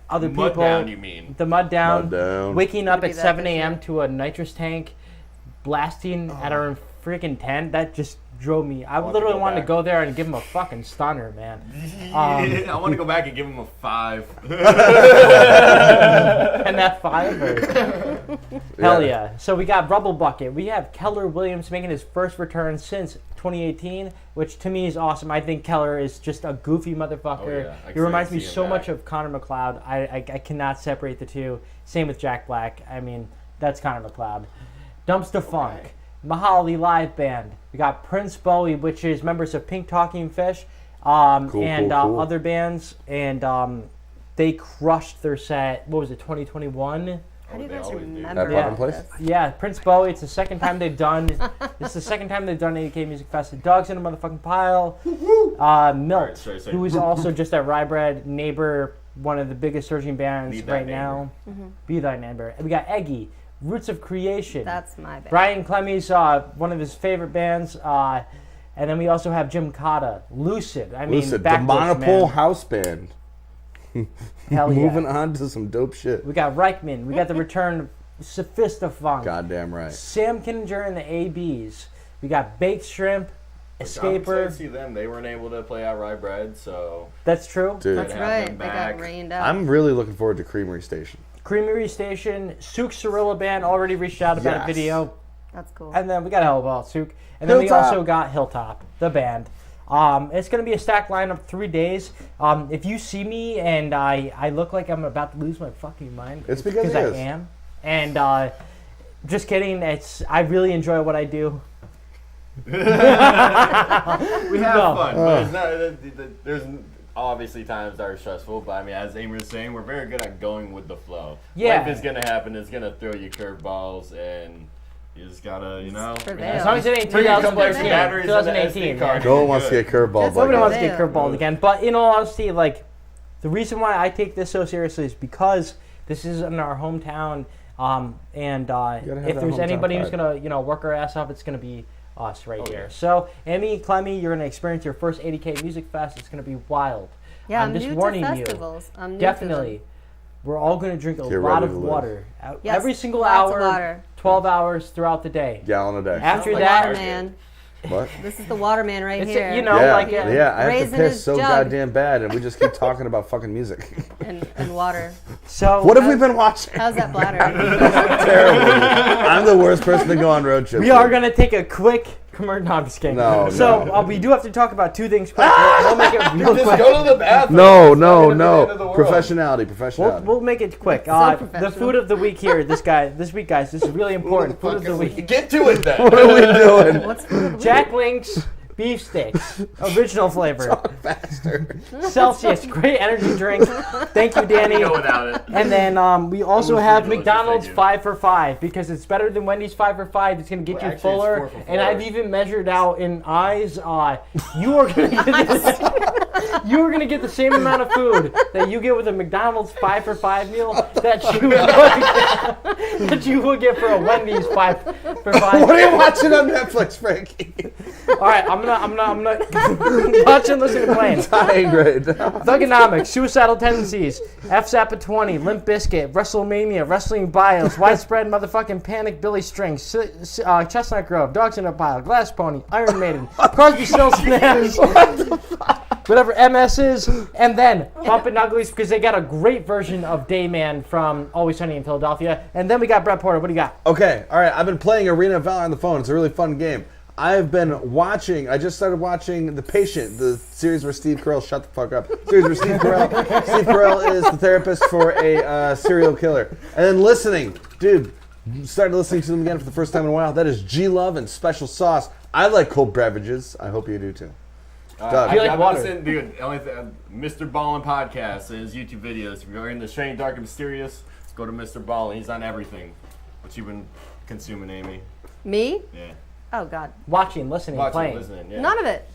other Mud people, down, you mean? the Mud Down, Mud Down. waking up Maybe at that 7 this a.m. year. to a nitrous tank, blasting at our freaking tent. That just drove me. I want to literally go wanted to back. go there and give him a fucking stunner, man. I want to go back and give him a 5. And that 5 hell yeah. So we got Rubble Bucket. We have Keller Williams making his first return since 2018, which to me is awesome. I think Keller is just a goofy motherfucker. Oh, yeah. He reminds me Excited to see so him much back. of Connor McLeod. I cannot separate the two. Same with Jack Black. I mean, that's Connor McLeod. Dumpster Funk. Mahali Live Band. We got Prince Bowie, which is members of Pink Talking Fish, Cool, and cool. other bands, and they crushed their set. What was it, 2021? How do you they guys always do. remember At Yeah. Parkin' Place? this? Yeah, Prince Bowie. It's the second time they've done. This is the second time they've done 80K Music Fest. The Dogs in a motherfucking pile. Milt, sorry. who is also just at Rye Bread, neighbor, one of the biggest surging bands Be that right neighbor. now. Be thy neighbor. And we got Eggy, Roots of Creation. That's my bad. Brian Klemme's one of his favorite bands. And then we also have Jim Cotta, Lucid. I mean, Lucid, the Backwoods, Monopole man. House Band. Hell yeah. Moving on to some dope shit. We got Reichman. We got the return of Sophistafunk. Goddamn right. Sam Kinninger and the ABs. We got Baked Shrimp, I'm excited to Escaper. see them. They weren't able to play out Rye Bread, so That's true. Dude, That's have right. them They back. got rained out. I'm really looking forward to Creamery Station. Creamery Station, Souk Cirilla Band already reached out about a Yes. video. That's cool. And then we got Hellball Souk. And then we Hilltop. also got Hilltop, the band. It's going to be a stacked lineup, 3 days. If you see me and I look like I'm about to lose my fucking mind, It's because I it is. am. And just kidding. I really enjoy what I do. we have No. fun. But it's not, there's obviously times that are stressful, but I mean, as Amy was saying, we're very good at going with the flow. Yeah. Life is gonna happen. It's gonna throw you curveballs, and you just gotta, prevail. As long as it ain't Bring a couple extra 2018. batteries and an 2018. SD card. No one wants to get curveballed That's like Nobody what wants that. to get curveballed again. But in all honesty, like, the reason why I take this so seriously is because this is in our hometown. And have if that there's hometown anybody who's pride. gonna, work our ass off, it's gonna be us right Oh, here. yeah. So, Amy, Klemme, you're gonna experience your first 80K Music Fest. It's gonna be wild. Yeah, I'm I'm just new warning to you. festivals. I'm new Definitely. To We're all gonna drink a Get lot ready them. to live. Water. Yes, Every single lots of hour, water. 12 hours throughout the day. Gallon a day. After the that, waterman. What? This is the waterman right it's, here. Yeah, like yeah, I have to Raising piss his so jug. goddamn bad, and we just keep talking about fucking music. And water. So What have we been watching? How's that bladder? Terrible. I'm the worst person to go on road trips. we are with. gonna take a quick commercial. No, I'm just kidding. No, So no. we do have to talk about 2 things quick. We'll make it real Just quick. go to the bathroom. No, It's no, not gonna be the end of the no. world. Professionality. We'll make it quick. So The professional. food of the week here. This week, guys. This is really important. Food of the week. Get to it then. What are we doing? What's food of the week? Jack Link's beef steaks, original flavor. Talk faster. Celsius, great energy drink. Thank you, Danny. Go without it. And then we also was have pretty delicious, McDonald's thank you. 5 for 5 because it's better than Wendy's 5 for 5. It's gonna get Well, you actually, it's fuller. 4 for 4. And I've even measured out in eyes. You are gonna get you are gonna get the same amount of food that you get with a McDonald's 5 for 5 meal that you will get for a Wendy's 5 for 5. What are you watching on Netflix, Frankie? All right, I'm gonna watch and listen to playing. Dying right now. Thugonomics, Suicidal Tendencies, FZAPA 20, Limp Bizkit, WrestleMania, Wrestling Bios, Widespread Motherfucking Panic, Billy Strings, Chestnut Grove, Dogs in a Pile, Glass Pony, Iron Maiden, Crosby, Stills, Nash, whatever MS is, and then Bumpin' Uglies because they got a great version of Dayman from Always Sunny in Philadelphia, and then we got Brett Porter. What do you got? Okay, all right. I've been playing Arena of Valor on the phone. It's a really fun game. I've been watching. I just started watching The Patient, the series where Steve Carell. Shut the fuck up. Series where Steve Carell is the therapist for a serial killer, and then listening, dude. Started listening to them again for the first time in a while. That is G Love and Special Sauce. I like cold beverages. I hope you do too. Doug. Do you like I've water? listened, dude. The only Mr. Ballin podcast, his YouTube videos. If you're into Strange, Dark, and Mysterious, go to Mr. Ballin. He's on everything. What you been consuming, Amy? Me? Yeah. Oh God, Watching, listening, Watching, playing. listening. Yeah. none of it.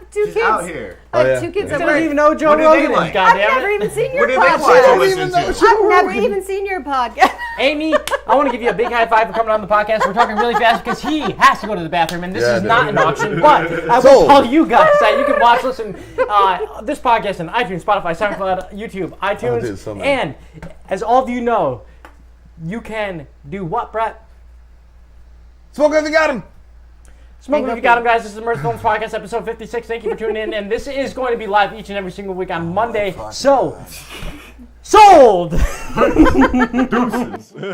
Two She's kids. out here. I have Oh, yeah. 2 kids Yeah. at He work. doesn't even know Joe What do they Rogan is, like? I've goddammit. never even seen your What do they watch podcast. or listen to? I've never even seen your podcast. Amy, I want to give you a big high five for coming on the podcast. We're talking really fast because he has to go to the bathroom, and this Yeah, is I not know. an option. But I will Sold. tell you guys that you can watch, listen, this podcast on iTunes, Spotify, SoundCloud, YouTube, iTunes, dude, so many. and as all of you know, you can do what, Brett? Smoke if you got him. Smoke if you got them, guys. This is the Mirth Films Podcast, episode 56. Thank you for tuning in, and this is going to be live each and every single week on Monday. So, sold! Deuces.